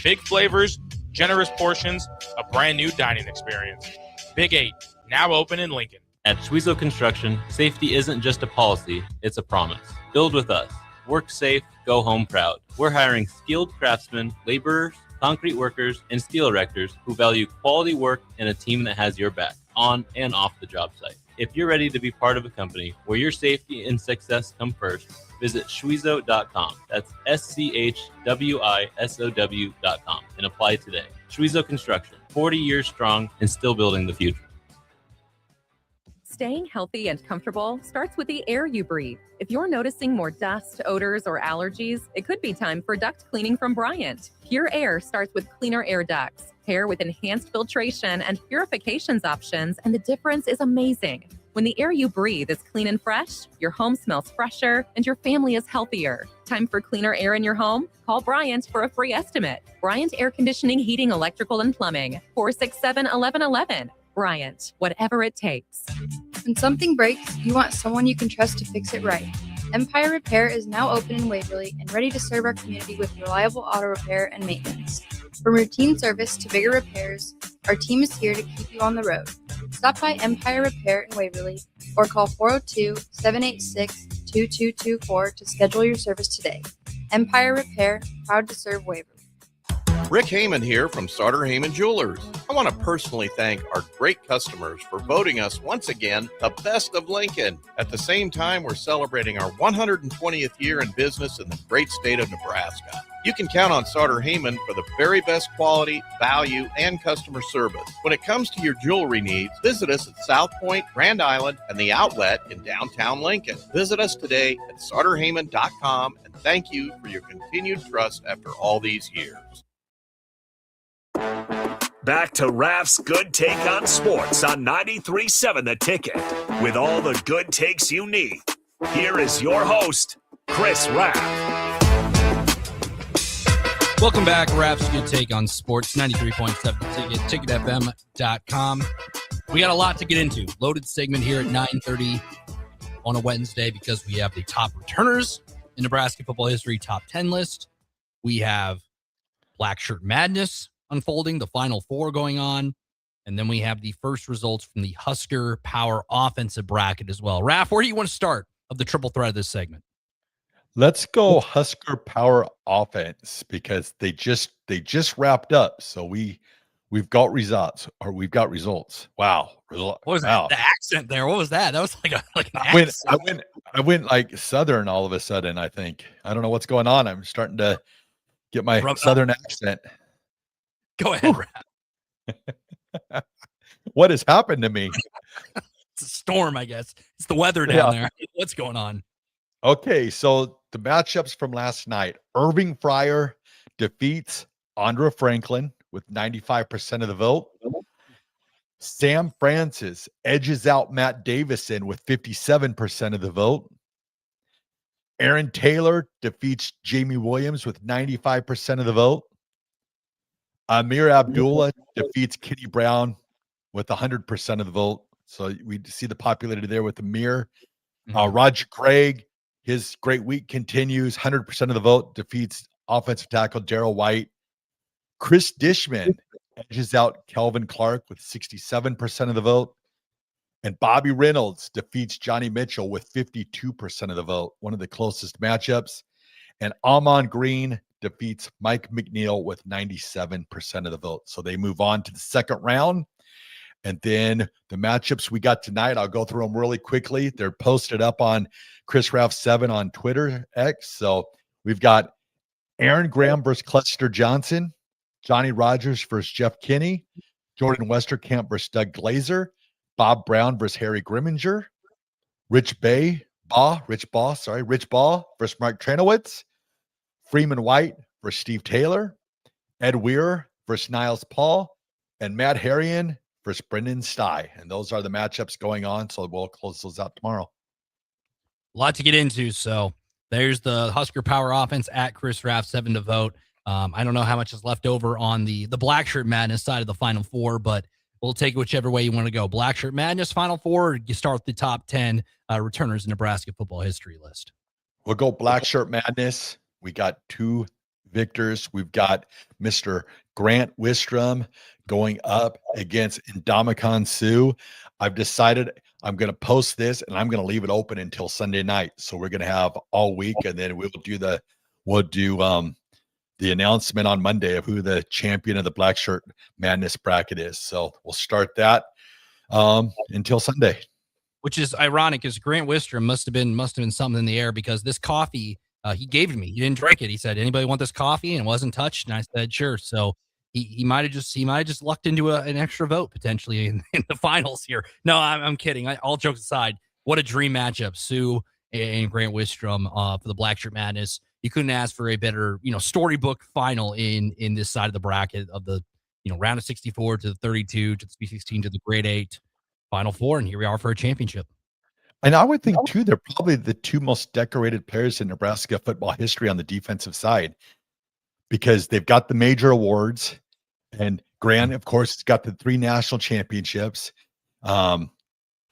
Big flavors, generous portions, a brand new dining experience. Big 8, now open in Lincoln. At Schwezo Construction, safety isn't just a policy, it's a promise. Build with us. Work safe, go home proud. We're hiring skilled craftsmen, laborers, concrete workers, and steel erectors who value quality work and a team that has your back, on and off the job site. If you're ready to be part of a company where your safety and success come first, visit Schwezo.com. That's SCHWISOW.com and apply today. Schwezo Construction, 40 years strong and still building the future. Staying healthy and comfortable starts with the air you breathe. If you're noticing more dust, odors, or allergies, it could be time for duct cleaning from Bryant. Pure Air starts with cleaner air ducts. Pair with enhanced filtration and purifications options, and the difference is amazing. When the air you breathe is clean and fresh, your home smells fresher, and your family is healthier. Time for cleaner air in your home? Call Bryant for a free estimate. Bryant Air Conditioning, Heating, Electrical, and Plumbing. 467-1111. Bryant, whatever it takes. When something breaks, you want someone you can trust to fix it right. Empire Repair is now open in Waverly and ready to serve our community with reliable auto repair and maintenance. From routine service to bigger repairs, our team is here to keep you on the road. Stop by Empire Repair in Waverly or call 402-786-2224 to schedule your service today. Empire Repair, proud to serve Waverly. Rick Heyman here from Sartor Heyman Jewelers. I want to personally thank our great customers for voting us once again the best of Lincoln. At the same time, we're celebrating our 120th year in business in the great state of Nebraska. You can count on Sauter Heyman for the very best quality, value, and customer service. When it comes to your jewelry needs, visit us at South Point, Grand Island, and the Outlet in downtown Lincoln. Visit us today at sauterheyman.com, and thank you for your continued trust after all these years. Back to Raff's Good Take on Sports on 93.7 The Ticket. With all the good takes you need, here is your host, Chris Raff. Welcome back. Raff's Good Take on Sports, 93.7 The Ticket, ticketfm.com. We got a lot to get into. Loaded segment here at 9:30 on a Wednesday because we have the top returners in Nebraska football history, top 10 list. We have Black Shirt Madness unfolding, the Final Four going on, and then we have the first results from the Husker Power offensive bracket as well. Raff, where do you want to start of the triple threat of this segment? Let's go Husker Power offense because they just wrapped up. So we've got results. Wow. What was that? The accent there? What was that? That was like an accent. I went like Southern all of a sudden, I think. I don't know what's going on. I'm starting to get my Southern accent. Go ahead, Raff. What has happened to me? It's a storm, I guess. It's the weather down there. What's going on? Okay, so the matchups from last night. Irving Fryer defeats Andra Franklin with 95% of the vote. Sam Francis edges out Matt Davison with 57% of the vote. Aaron Taylor defeats Jamie Williams with 95% of the vote. Amir Abdullah defeats Kitty Brown with 100% of the vote. So we see the popularity there with Amir. Roger Craig, his great week continues. 100% of the vote, defeats offensive tackle Darrell White. Chris Dishman edges out Kelvin Clark with 67% of the vote. And Bobby Reynolds defeats Johnny Mitchell with 52% of the vote. One of the closest matchups. And Amon Green defeats Mike McNeil with 97% of the vote. So they move on to the second round. And then the matchups we got tonight, I'll go through them really quickly. They're posted up on Chris Raff 7 on Twitter X. So we've got Aaron Graham versus Cluster Johnson, Johnny Rogers versus Jeff Kinney, Jordan Westerkamp versus Doug Glazer, Bob Brown versus Harry Grimminger, Rich Ball versus Mark Tranowitz, Freeman White versus Steve Taylor, Ed Weir versus Niles Paul, and Matt Harrion versus Brendan Stye. And those are the matchups going on. So we'll close those out tomorrow. A lot to get into. So there's the Husker Power offense at Chris Raff 7 to vote. I don't know how much is left over on the Black Shirt Madness side of the Final Four, but we'll take it whichever way you want to go. Black Shirt Madness Final Four, or you start with the top 10 returners in Nebraska football history list. We'll go Black Shirt Madness. We got two victors. We've got Mr. Grant Wistrom going up against Ndamukong Suh. I've decided I'm going to post this and I'm going to leave it open until Sunday night. So we're going to have all week, and then we'll do the announcement on Monday of who the champion of the Black Shirt Madness bracket is. So we'll start that until Sunday. Which is ironic, because Grant Wistrom must have been something in the air, because this coffee he gave to me. He didn't drink it. He said, "Anybody want this coffee?" And it wasn't touched. And I said, "Sure." So he might have just lucked into an extra vote potentially in the finals here. No, I'm kidding. All jokes aside, what a dream matchup, Suh and Grant Wistrom for the Black Shirt Madness. You couldn't ask for a better, storybook final in this side of the bracket of the, round of 64 to the 32 to the Sweet 16 to the Grade 8 Final Four, and here we are for a championship. And I would think, too, they're probably the two most decorated players in Nebraska football history on the defensive side, because they've got the major awards. And Grant, of course, has got the 3 national championships. And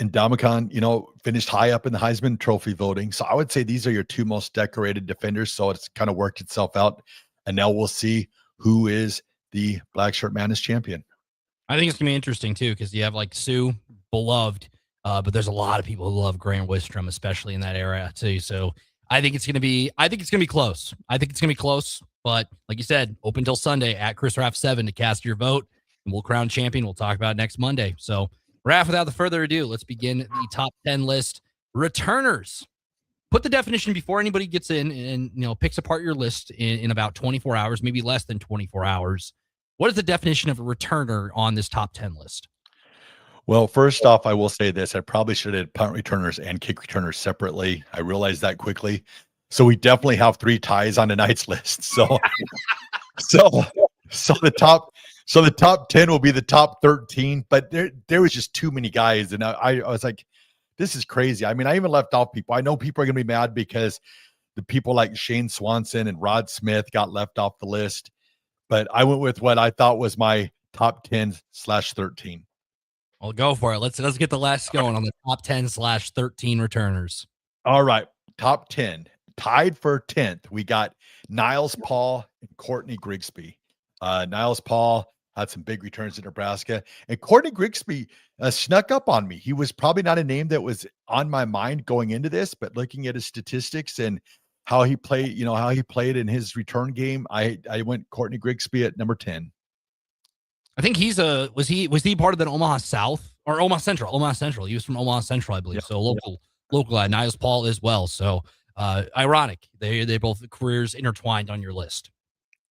Ndamukong, finished high up in the Heisman Trophy voting. So I would say these are your two most decorated defenders. So it's kind of worked itself out. And now we'll see who is the Black Shirt Madness champion. I think it's going to be interesting, too, because you have like Suh, beloved. But there's a lot of people who love Grant Wistrom, especially in that era too. So I think it's going to be close. But like you said, open till Sunday at Chris Raff 7 to cast your vote, and we'll crown champion. We'll talk about it next Monday. So Raff, without further ado, let's begin the top 10 list. Returners put the definition before anybody gets in and picks apart your list in about 24 hours, maybe less than 24 hours. What is the definition of a returner on this top 10 list? Well, first off, I will say this. I probably should have punt returners and kick returners separately. I realized that quickly. So we definitely have 3 ties on tonight's list. So the top 10 will be the top 13, but there was just too many guys. And I was like, this is crazy. I mean, I even left off people. I know people are going to be mad because the people like Shane Swanson and Rod Smith got left off the list, but I went with what I thought was my top 10/13. Well, go for it. Let's get the last going on the top 10/13 returners. All right. Top 10. Tied for 10th. We got Niles Paul and Courtney Grigsby. Niles Paul had some big returns in Nebraska, and Courtney Grigsby snuck up on me. He was probably not a name that was on my mind going into this, but looking at his statistics and how he played, how he played in his return game, I went Courtney Grigsby at number 10. I think was he part of the Omaha South or Omaha Central? Omaha Central. He was from Omaha Central, I believe. Yep. So local guy. Niles Paul as well. So ironic. They both careers intertwined on your list.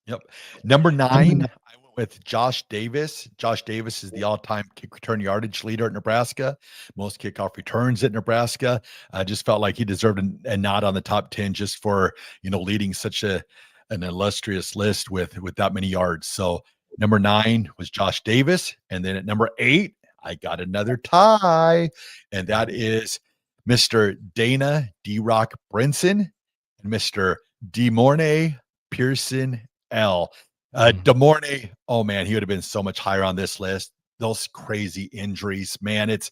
Yep. Number 9, I went with Josh Davis. Josh Davis is the all-time kick return yardage leader at Nebraska. Most kickoff returns at Nebraska. I just felt like he deserved a nod on the top 10 just for, leading such an illustrious list with that many yards. So number 9 was Josh Davis. And then at number 8, I got another tie, and that is Mr. Dana D-Rock Brinson and Mr. DeMornay Pearson L. DeMornay, oh man, he would have been so much higher on this list. Those crazy injuries, man, it's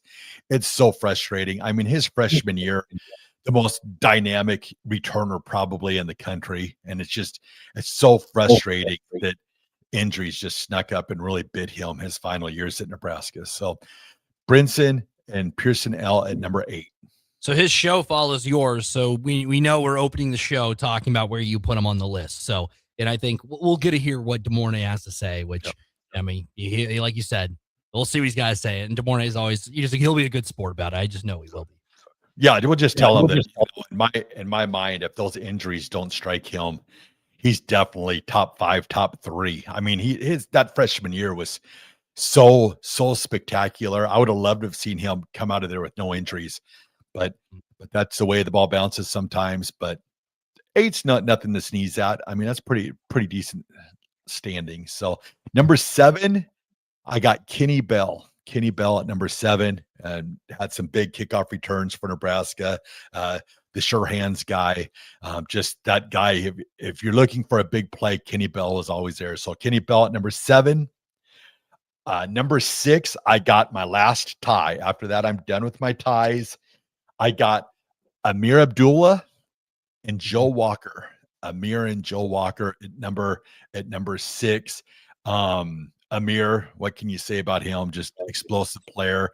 so frustrating. I mean, his freshman year, the most dynamic returner probably in the country, and it's so frustrating that injuries just snuck up and really bit him his final years at Nebraska. So Brinson and Pearson L at number 8. So his show follows yours. So we know we're opening the show talking about where you put him on the list. So, and I think we'll get to hear what DeMornay has to say, which, I mean, he, like you said, we'll see what he's got to say. And DeMornay is always, he'll be a good sport about it. I just know he will be. Yeah, we'll just tell him that in my mind, if those injuries don't strike him, he's definitely top 5, top 3. I mean, that freshman year was so spectacular. I would have loved to have seen him come out of there with no injuries, but that's the way the ball bounces sometimes. But 8's nothing to sneeze at. I mean, that's pretty decent standing. So number 7, I got Kenny Bell. Kenny Bell at number 7, and had some big kickoff returns for Nebraska. The sure hands guy, just that guy. If you're looking for a big play, Kenny Bell was always there. So Kenny Bell at number 7. Number 6, I got my last tie. After that, I'm done with my ties. I got Amir Abdullah and Joe Walker. Amir and Joe Walker at number 6. Amir, what can you say about him? Just explosive player.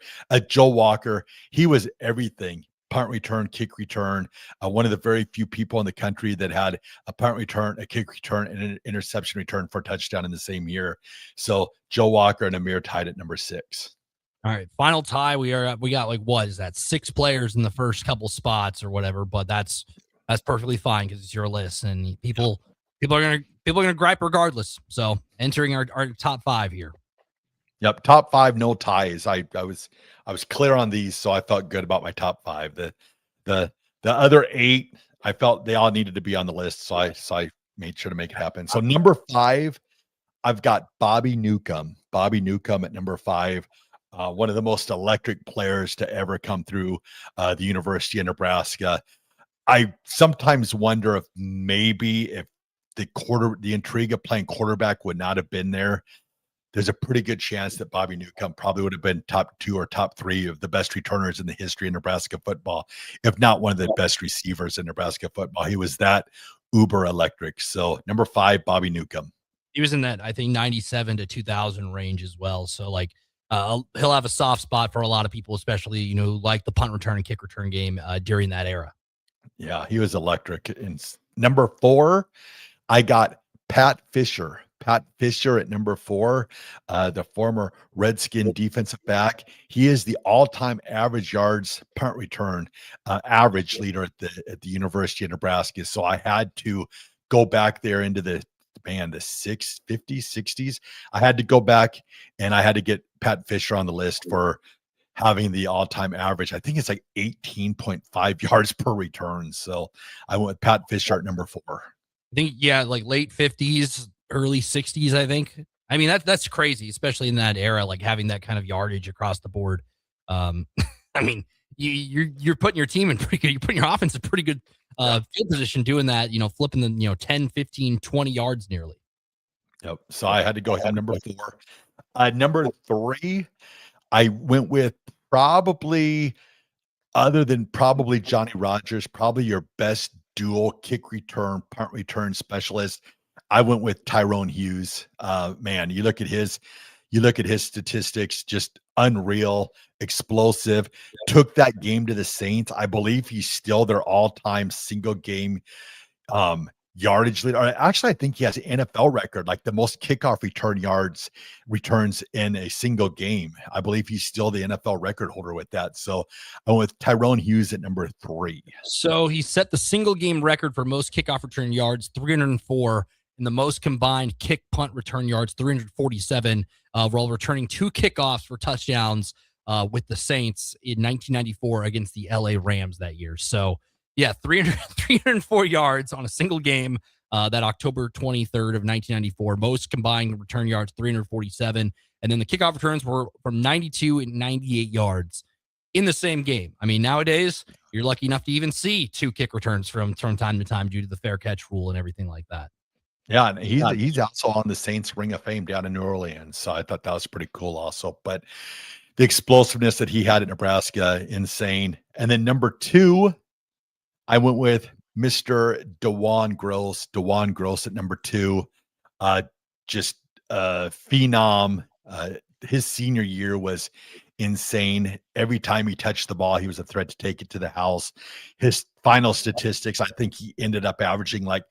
Joe Walker, he was everything. Punt return, kick return. One of the very few people in the country that had a punt return, a kick return, and an interception return for a touchdown in the same year. So Joe Walker and Amir tied at number 6. All right, final tie. We got like, what is that? 6 players in the first couple spots or whatever, but that's perfectly fine because it's your list, and people are gonna gripe regardless. So entering our top 5 here. Yep, top 5, no ties. I was clear on these, so I felt good about my top 5. The other 8, I felt they all needed to be on the list, so I made sure to make it happen. So number 5, I've got Bobby Newcomb. Bobby Newcomb at number 5. One of the most electric players to ever come through the University of Nebraska. I sometimes wonder if the intrigue of playing quarterback would not have been there. There's a pretty good chance that Bobby Newcomb probably would have been top 2 or top 3 of the best returners in the history of Nebraska football, if not one of the best receivers in Nebraska football. He was that uber electric. So number 5, Bobby Newcomb. He was in that, I think, 97 to 2000 range as well. So like, he'll have a soft spot for a lot of people, especially, like the punt return and kick return game during that era. Yeah, he was electric. And number 4, I got Pat Fisher. Pat Fisher at number 4, the former Redskin defensive back. He is the all-time average yards punt return average leader at the University of Nebraska. So I had to go back there into the 50s, 60s. I had to go back and I had to get Pat Fisher on the list for having the all-time average. I think it's like 18.5 yards per return. So I went with Pat Fisher at number 4. I think, yeah, like late 50s, early 60s, I think. I mean, that's crazy, especially in that era, like having that kind of yardage across the board. I mean, you're putting your team in pretty good, you're putting your offense in pretty good field position doing that, flipping the 10, 15, 20 yards nearly. Yep. So I had to go ahead number 4. Number 3, I went with probably, other than probably Johnny Rodgers, probably your best dual kick return, punt return specialist. I went with Tyrone Hughes. Man, you look at his statistics, just unreal, explosive. Took that game to the Saints. I believe he's still their all-time single game yardage leader. Actually, I think he has an NFL record, like the most kickoff returns in a single game. I believe he's still the NFL record holder with that. So I went with Tyrone Hughes at number 3. So he set the single game record for most kickoff return yards, 304, and the most combined kick punt return yards, 347, while returning 2 kickoffs for touchdowns with the Saints in 1994 against the LA Rams that year. So yeah, 304 yards on a single game that October 23rd of 1994. Most combined return yards, 347. And then the kickoff returns were from 92 and 98 yards in the same game. I mean, nowadays, you're lucky enough to even see 2 kick returns from time to time due to the fair catch rule and everything like that. Yeah, and he's also on the Saints Ring of Fame down in New Orleans. So I thought that was pretty cool also. But the explosiveness that he had at Nebraska, insane. And then number 2, I went with Mr. DeJuan Gross. DeJuan Gross at number 2. Just a phenom. His senior year was insane. Every time he touched the ball, he was a threat to take it to the house. His final statistics, I think he ended up averaging like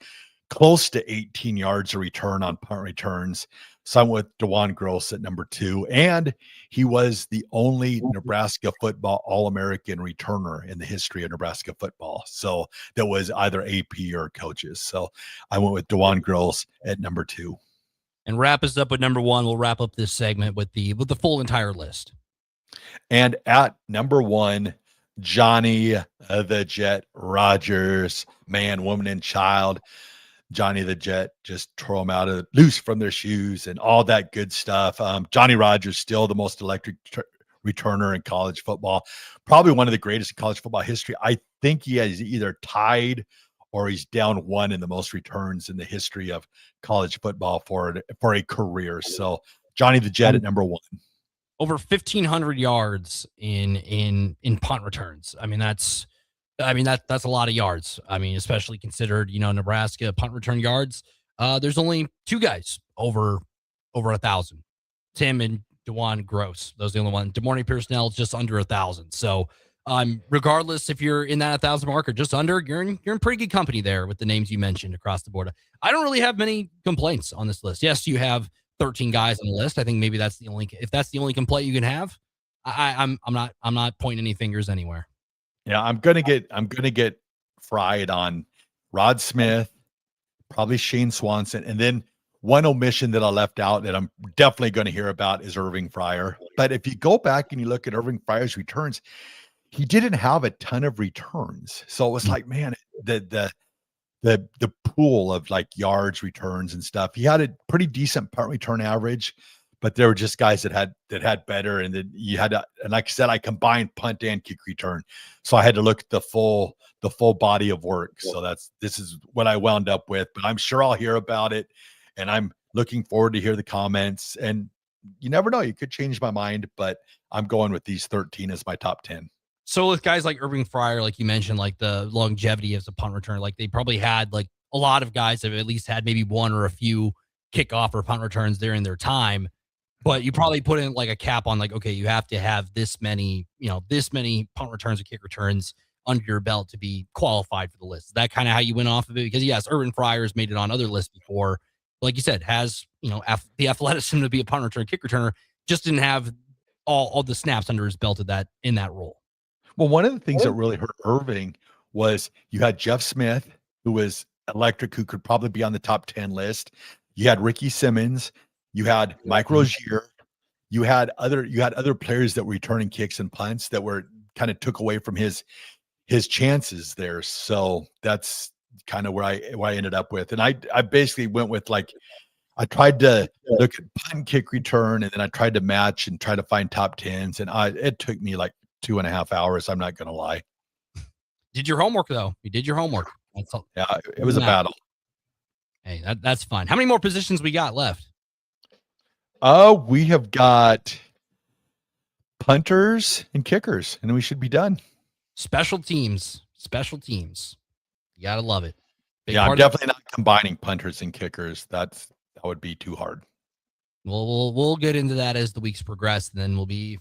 close to 18 yards a return on punt returns. So I went with DeJuan Gross at number 2. And he was the only Nebraska football All-American returner in the history of Nebraska football. So that was either AP or coaches. So I went with DeJuan Gross at number 2. And wrap us up with number 1. We'll wrap up this segment with the full entire list. And at number 1, Johnny the Jet Rodgers, man, woman, and child. Johnny the Jet just tore them loose from their shoes and all that good stuff. Johnny Rodgers still the most electric returner in college football, probably one of the greatest in college football history. I think he has either tied or he's down 1 in the most returns in the history of college football for a career. So Johnny the Jet at number 1. Over 1,500 yards in punt returns. I mean, that's a lot of yards. I mean, especially considered, Nebraska punt return yards. There's only 2 guys over 1,000. Tim and DeJuan Gross. Those are the only one. DeMorney Pierce-Nell is just under 1,000. So regardless if you're in that 1,000 mark or just under, you're in pretty good company there with the names you mentioned across the board. I don't really have many complaints on this list. Yes, you have 13 guys on the list. I think maybe if that's the only complaint you can have, I'm not pointing any fingers anywhere. Yeah, I'm gonna get fried on Rod Smith, probably Shane Swanson, and then one omission that I left out that I'm definitely going to hear about is Irving Fryer. But if you go back and you look at Irving Fryer's returns, he didn't have a ton of returns. So it was like, man, the pool of like yards, returns, and stuff. He had a pretty decent punt return average, but there were just guys that had better. And then you had to, and like I said, I combined punt and kick return. So I had to look at the full body of work. So this is what I wound up with, but I'm sure I'll hear about it. And I'm looking forward to hear the comments. And you never know, you could change my mind, but I'm going with these 13 as my top 10. So with guys like Irving Fryer, like you mentioned, like the longevity as a punt return, like they probably had like a lot of guys that have at least had maybe one or a few kickoff or punt returns during their time. But you probably put in like a cap on like, okay, you have to have this many punt returns or kick returns under your belt to be qualified for the list. Is that kind of how you went off of it? Because yes, Irving Fryer's made it on other lists before, like you said, has, the athleticism to be a punt return, kick returner, just didn't have all the snaps under his belt in that role. Well, one of the things that really hurt Irving was you had Jeff Smith, who was electric, who could probably be on the top 10 list. You had Ricky Simmons, you had Mike Rozier, you had other players that were returning kicks and punts that were kind of took away from his chances there. So that's kind of where I ended up with. And I basically went with, like, I tried to look at punt, kick, return, and then I tried to match and try to find top 10s. And it took me like 2.5 hours. I'm not going to lie. Did your homework, though. You did your homework. That's all. Yeah, it was a battle. Hey, that's fine. How many more positions we got left? We have got punters and kickers, and we should be done. Special teams. You got to love it. I'm definitely not combining punters and kickers. That would be too hard. We'll get into that as the weeks progress, and then we'll be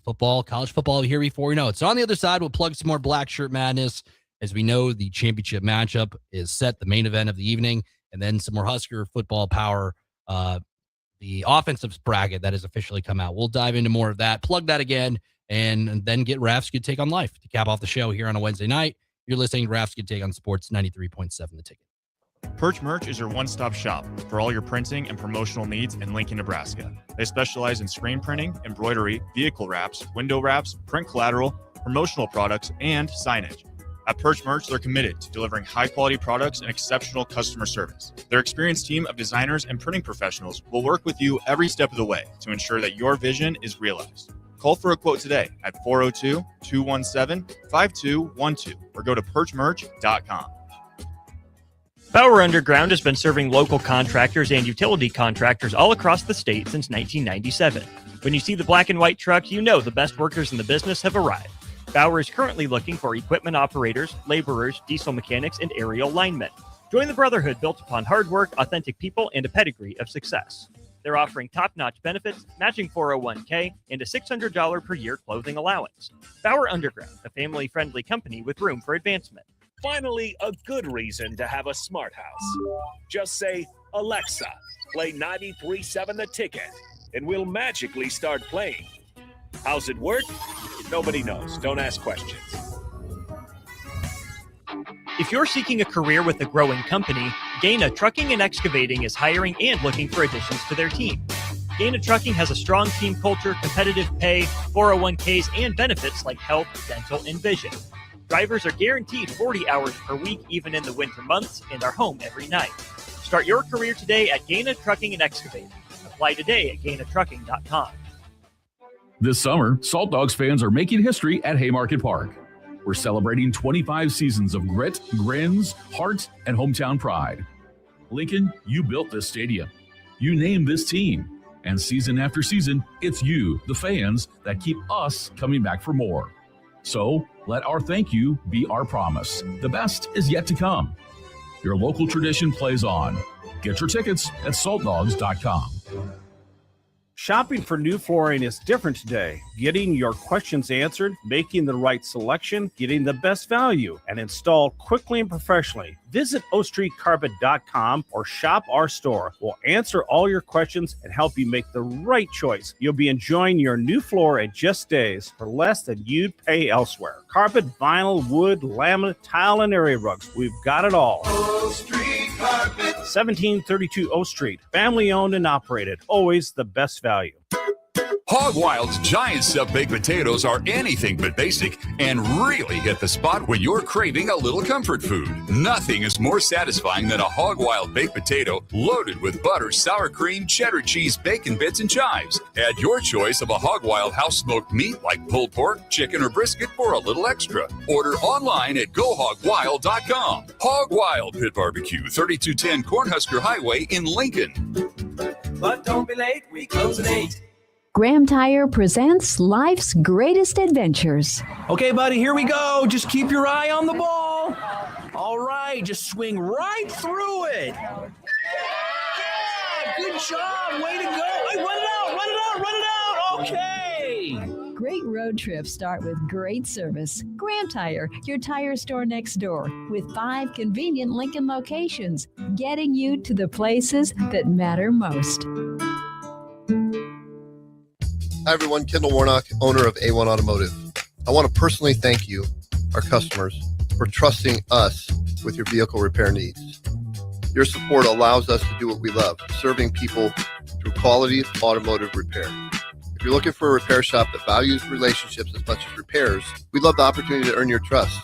college football here before we know it. So on the other side, we'll plug some more Black Shirt Madness. As we know, the championship matchup is set, the main event of the evening, and then some more Husker football power, the offensive bracket that has officially come out. We'll dive into more of that, plug that again, and then get Raff's Good Take on Life to cap off the show here on a Wednesday night. You're listening to Raff's Good Take on Sports 93.7 The Ticket. Perch Merch is your one-stop shop for all your printing and promotional needs in Lincoln, Nebraska. They specialize in screen printing, embroidery, vehicle wraps, window wraps, print collateral, promotional products, and signage. At Perch Merch, they're committed to delivering high-quality products and exceptional customer service. Their experienced team of designers and printing professionals will work with you every step of the way to ensure that your vision is realized. Call for a quote today at 402-217-5212 or go to perchmerch.com. Bauer Underground has been serving local contractors and utility contractors all across the state since 1997. When you see the black and white truck, you know the best workers in the business have arrived. Bauer is currently looking for equipment operators, laborers, diesel mechanics, and aerial linemen. Join the brotherhood built upon hard work, authentic people, and a pedigree of success. They're offering top-notch benefits, matching 401k, and a $600 per year clothing allowance. Bauer Underground, a family-friendly company with room for advancement. Finally, a good reason to have a smart house. Just say, Alexa, play 93.7 The Ticket, and we'll magically start playing. How's it work? Nobody knows. Don't ask questions. If you're seeking a career with a growing company, Gaina Trucking and Excavating is hiring and looking for additions to their team. Gaina Trucking has a strong team culture, competitive pay, 401ks, and benefits like health, dental, and vision. Drivers are guaranteed 40 hours per week, even in the winter months, and are home every night. Start your career today at Gaina Trucking and Excavating. Apply today at GainaTrucking.com. This summer, Salt Dogs fans are making history at Haymarket Park. We're celebrating 25 seasons of grit, grins, heart, and hometown pride. Lincoln, you built this stadium. You named this team. And season after season, it's you, the fans, that keep us coming back for more. So let our thank you be our promise. The best is yet to come. Your local tradition plays on. Get your tickets at saltdogs.com. Shopping for new flooring is different today. Getting your questions answered, making the right selection, getting the best value, and installed quickly and professionally. Visit ostreetcarpet.com or shop our store. We'll answer all your questions and help you make the right choice. You'll be enjoying your new floor in just days for less than you'd pay elsewhere. Carpet, vinyl, wood, laminate, tile, and area rugs. We've got it all. O Street Carpet. 1732 O Street. Family owned and operated. Always the best value. Hog Wild's giant stuffed baked potatoes are anything but basic and really hit the spot when you're craving a little comfort food. Nothing is more satisfying than a Hog Wild baked potato loaded with butter, sour cream, cheddar cheese, bacon bits, and chives. Add your choice of a Hog Wild house-smoked meat like pulled pork, chicken, or brisket for a little extra. Order online at GoHogWild.com. Hog Wild Pit Barbecue, 3210 Cornhusker Highway in Lincoln. But don't be late, we close at 8. Graham Tire presents life's greatest adventures. Okay, buddy, here we go. Just keep your eye on the ball. All right, just swing right through it. Yeah, good job. Way to go. Hey, run it out. Okay. Great road trips start with great service. Graham Tire, your tire store next door, with 5 convenient Lincoln locations, getting you to the places that matter most. Hi, everyone. Kendall Warnock, owner of A1 Automotive. I want to personally thank you, our customers, for trusting us with your vehicle repair needs. Your support allows us to do what we love, serving people through quality automotive repair. If you're looking for a repair shop that values relationships as much as repairs, we'd love the opportunity to earn your trust.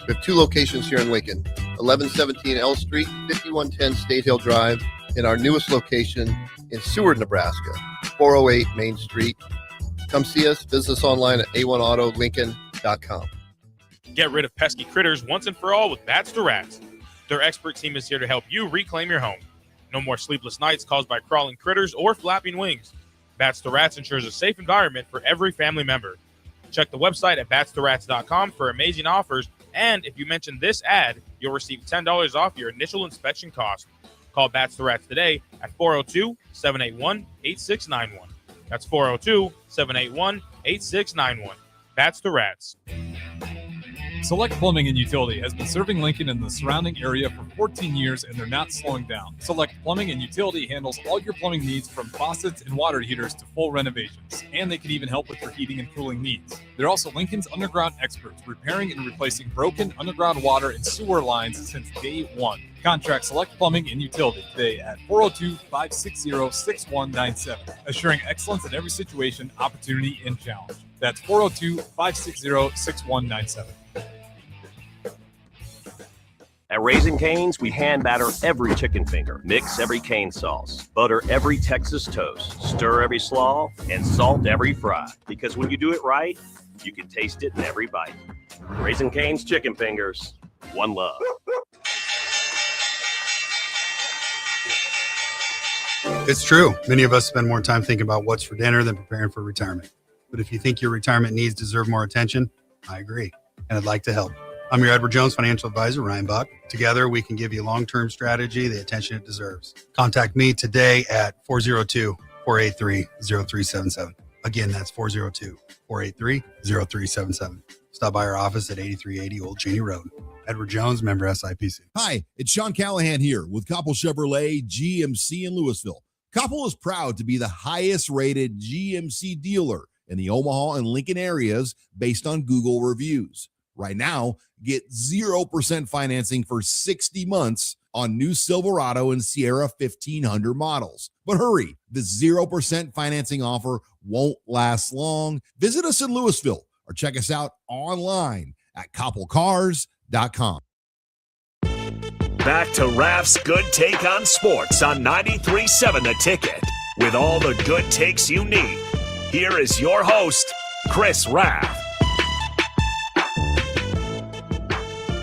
We have 2 locations here in Lincoln, 1117 L Street, 5110 State Hill Drive, and our newest location in Seward, Nebraska, 408 Main Street. Come see us. Visit us online at a1autolincoln.com. Get rid of pesky critters once and for all with Bats to Rats. Their expert team is here to help you reclaim your home. No more sleepless nights caused by crawling critters or flapping wings. Bats to Rats ensures a safe environment for every family member. Check the website at batstoRats.com for amazing offers, and if you mention this ad, you'll receive $10 off your initial inspection cost. Call Bats to Rats today at 402-781-8691. That's 402-781-8691. Bats to Rats. Select Plumbing and Utility has been serving Lincoln and the surrounding area for 14 years, and they're not slowing down. Select Plumbing and Utility handles all your plumbing needs from faucets and water heaters to full renovations, and they can even help with your heating and cooling needs. They're also Lincoln's underground experts, repairing and replacing broken underground water and sewer lines since day one. Contact Select Plumbing and Utility today at 402-560-6197, assuring excellence in every situation, opportunity, and challenge. That's 402-560-6197. At Raising Cane's, we hand batter every chicken finger, mix every cane sauce, butter every Texas toast, stir every slaw, and salt every fry. Because when you do it right, you can taste it in every bite. Raising Cane's chicken fingers, one love. It's true. Many of us spend more time thinking about what's for dinner than preparing for retirement. But if you think your retirement needs deserve more attention, I agree. And I'd like to help. I'm your Edward Jones financial advisor, Ryan Buck. Together, we can give you long-term strategy the attention it deserves. Contact me today at 402-483-0377. Again, that's 402-483-0377. Stop by our office at 8380 Old Cheney Road. Edward Jones, member SIPC. Hi, it's Sean Callahan here with Koppel Chevrolet GMC in Louisville. Koppel is proud to be the highest-rated GMC dealer in the Omaha and Lincoln areas based on Google reviews. Right now, get 0% financing for 60 months on new Silverado and Sierra 1500 models. But hurry, the 0% financing offer won't last long. Visit us in Louisville or check us out online at koppelcars.com. Back to Raff's Good Take on Sports on 93.7 The Ticket. With all the good takes you need, here is your host, Chris Raff.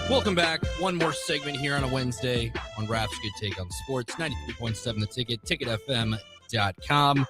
Welcome back. One more segment here on a Wednesday on Raff's Good Take on Sports, 93.7 The Ticket, ticketfm.com.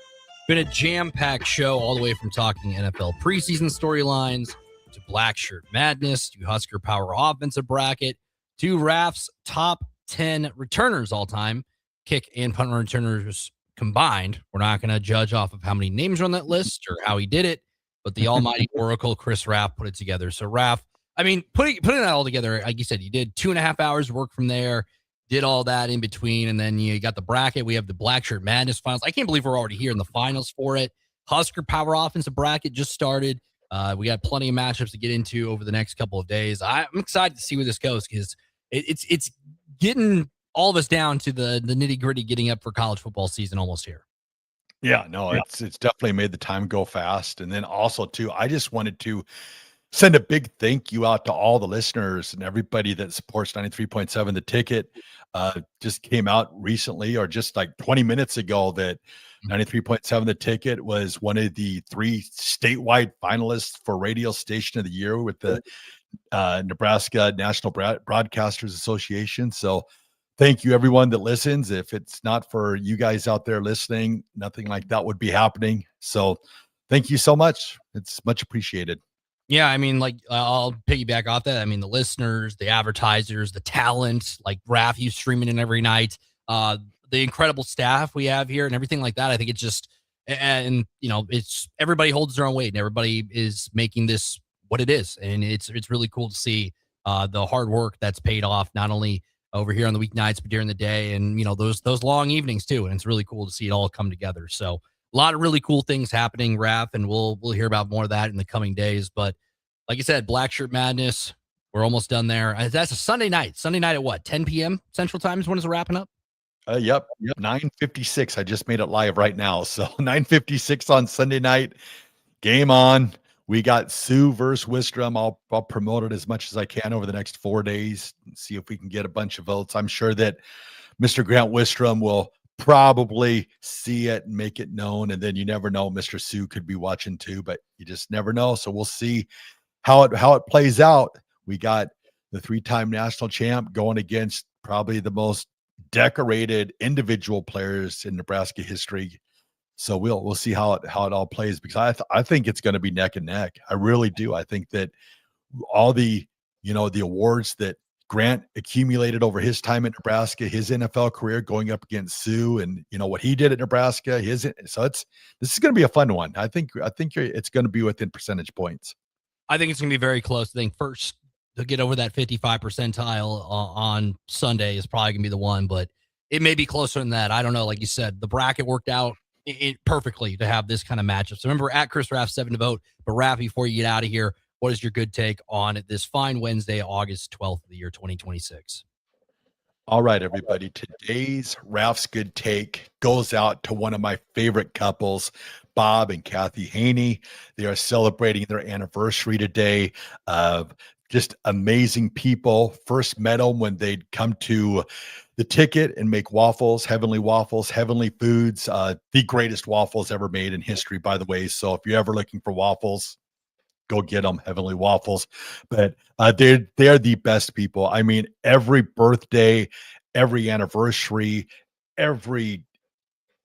Been a jam-packed show all the way from talking NFL preseason storylines to Black Shirt Madness to Husker Power Offensive Bracket to Raff's top 10 returners all time, kick and punt returners combined. We're not going to judge off of how many names are on that list or how he did it, but the almighty Oracle, Chris Raff, put it together. So Raff, I mean, putting that all together, like you said, you did 2.5 hours work from there, did all that in between, and then you got the bracket. We have the Black Shirt Madness finals. I can't believe we're already here in the finals for it. Husker Power Offensive Bracket just started. We got plenty of matchups to get into over the next couple of days. I'm excited to see where this goes because it's getting all of us down to the nitty gritty, getting up for college football season almost here. Yeah, no, it's definitely made the time go fast. And then also too, I just wanted to send a big thank you out to all the listeners and everybody that supports 93.7 The Ticket. Just came out recently or just like 20 minutes ago that 93.7 The Ticket was one of the 3 statewide finalists for Radio Station of the Year with the Nebraska National Broadcasters Association. So thank you, everyone that listens. If it's not for you guys out there listening, nothing like that would be happening. So thank you so much. It's much appreciated. Yeah, I mean, like, I'll piggyback off that. I mean, the listeners, the advertisers, the talent, like Raff, you streaming in every night, the incredible staff we have here and everything like that. I think it's just, And, it's everybody holds their own weight and everybody is making this what it is. And it's really cool to see the hard work that's paid off, not only over here on the weeknights, but during the day and, those long evenings too. And it's really cool to see it all come together. So a lot of really cool things happening, Raff, and we'll hear about more of that in the coming days. But like I said, Black Shirt Madness, we're almost done there. That's a Sunday night. Sunday night at what? 10 p.m. Central Time is when it's wrapping up? Yep. 9:56. I just made it live right now. So 9:56 on Sunday night. Game on. We got Sioux versus Wistrom. I'll promote it as much as I can over the next 4 days and see if we can get a bunch of votes. I'm sure that Mr. Grant Wistrom will probably see it and make it known. And then you never know, Mr. Sioux could be watching too, but you just never know. So we'll see how it plays out. We got the 3-time national champ going against probably the most decorated individual players in Nebraska history. So we'll see how it all plays, because I think it's going to be neck and neck. I really do. I think that all the the awards that Grant accumulated over his time at Nebraska, his NFL career, going up against Sioux, and what he did at Nebraska, this is going to be a fun one. I think it's going to be within percentage points. I think it's going to be very close. I think first to get over that 55 percentile on Sunday is probably going to be the one, but it may be closer than that. I don't know. Like you said, the bracket worked out it perfectly to have this kind of matchup. So remember, at Chris Raff 7 to vote. But Raff, before you get out of here, what is your good take on this fine Wednesday, August 12th of the year 2026? All right, everybody. Today's Raff's good take goes out to one of my favorite couples, Bob and Kathy Haney. They are celebrating their anniversary today. Just amazing people. First met them when they'd come to the Ticket and make waffles, Heavenly Foods, the greatest waffles ever made in history, by the way. So if you're ever looking for waffles, go get them, Heavenly Waffles. But they're the best people. I mean, every birthday, every anniversary, every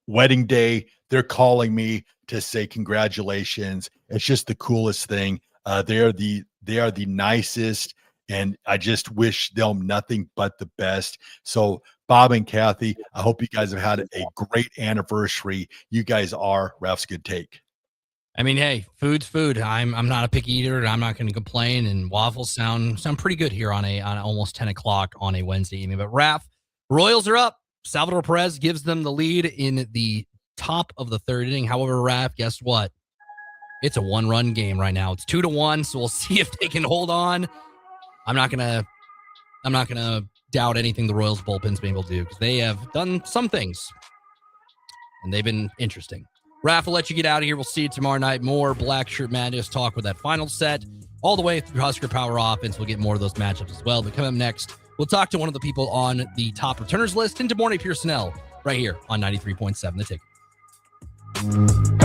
wedding day, they're calling me to say congratulations. It's just the coolest thing. They are the nicest, and I just wish them nothing but the best. So Bob and Kathy, I hope you guys have had a great anniversary. You guys are Raff's good take. I mean, hey, food's food. I'm not a picky eater, and I'm not going to complain. And waffles sound pretty good here on almost 10 o'clock on a Wednesday evening. But Raff, Royals are up. Salvador Perez gives them the lead in the top of the third inning. However, Raff, guess what? It's a 1-run game right now. It's 2-1, so we'll see if they can hold on. I'm not gonna doubt anything the Royals bullpen's been able to do, because they have done some things, and they've been interesting. Raff, will let you get out of here. We'll see you tomorrow night. More Black Shirt Madness talk with that final set all the way through Husker Power Offense. We'll get more of those matchups as well. But coming up next, we'll talk to one of the people on the top returners list, and to Mornay Pearsonell right here on 93.7 The Ticket.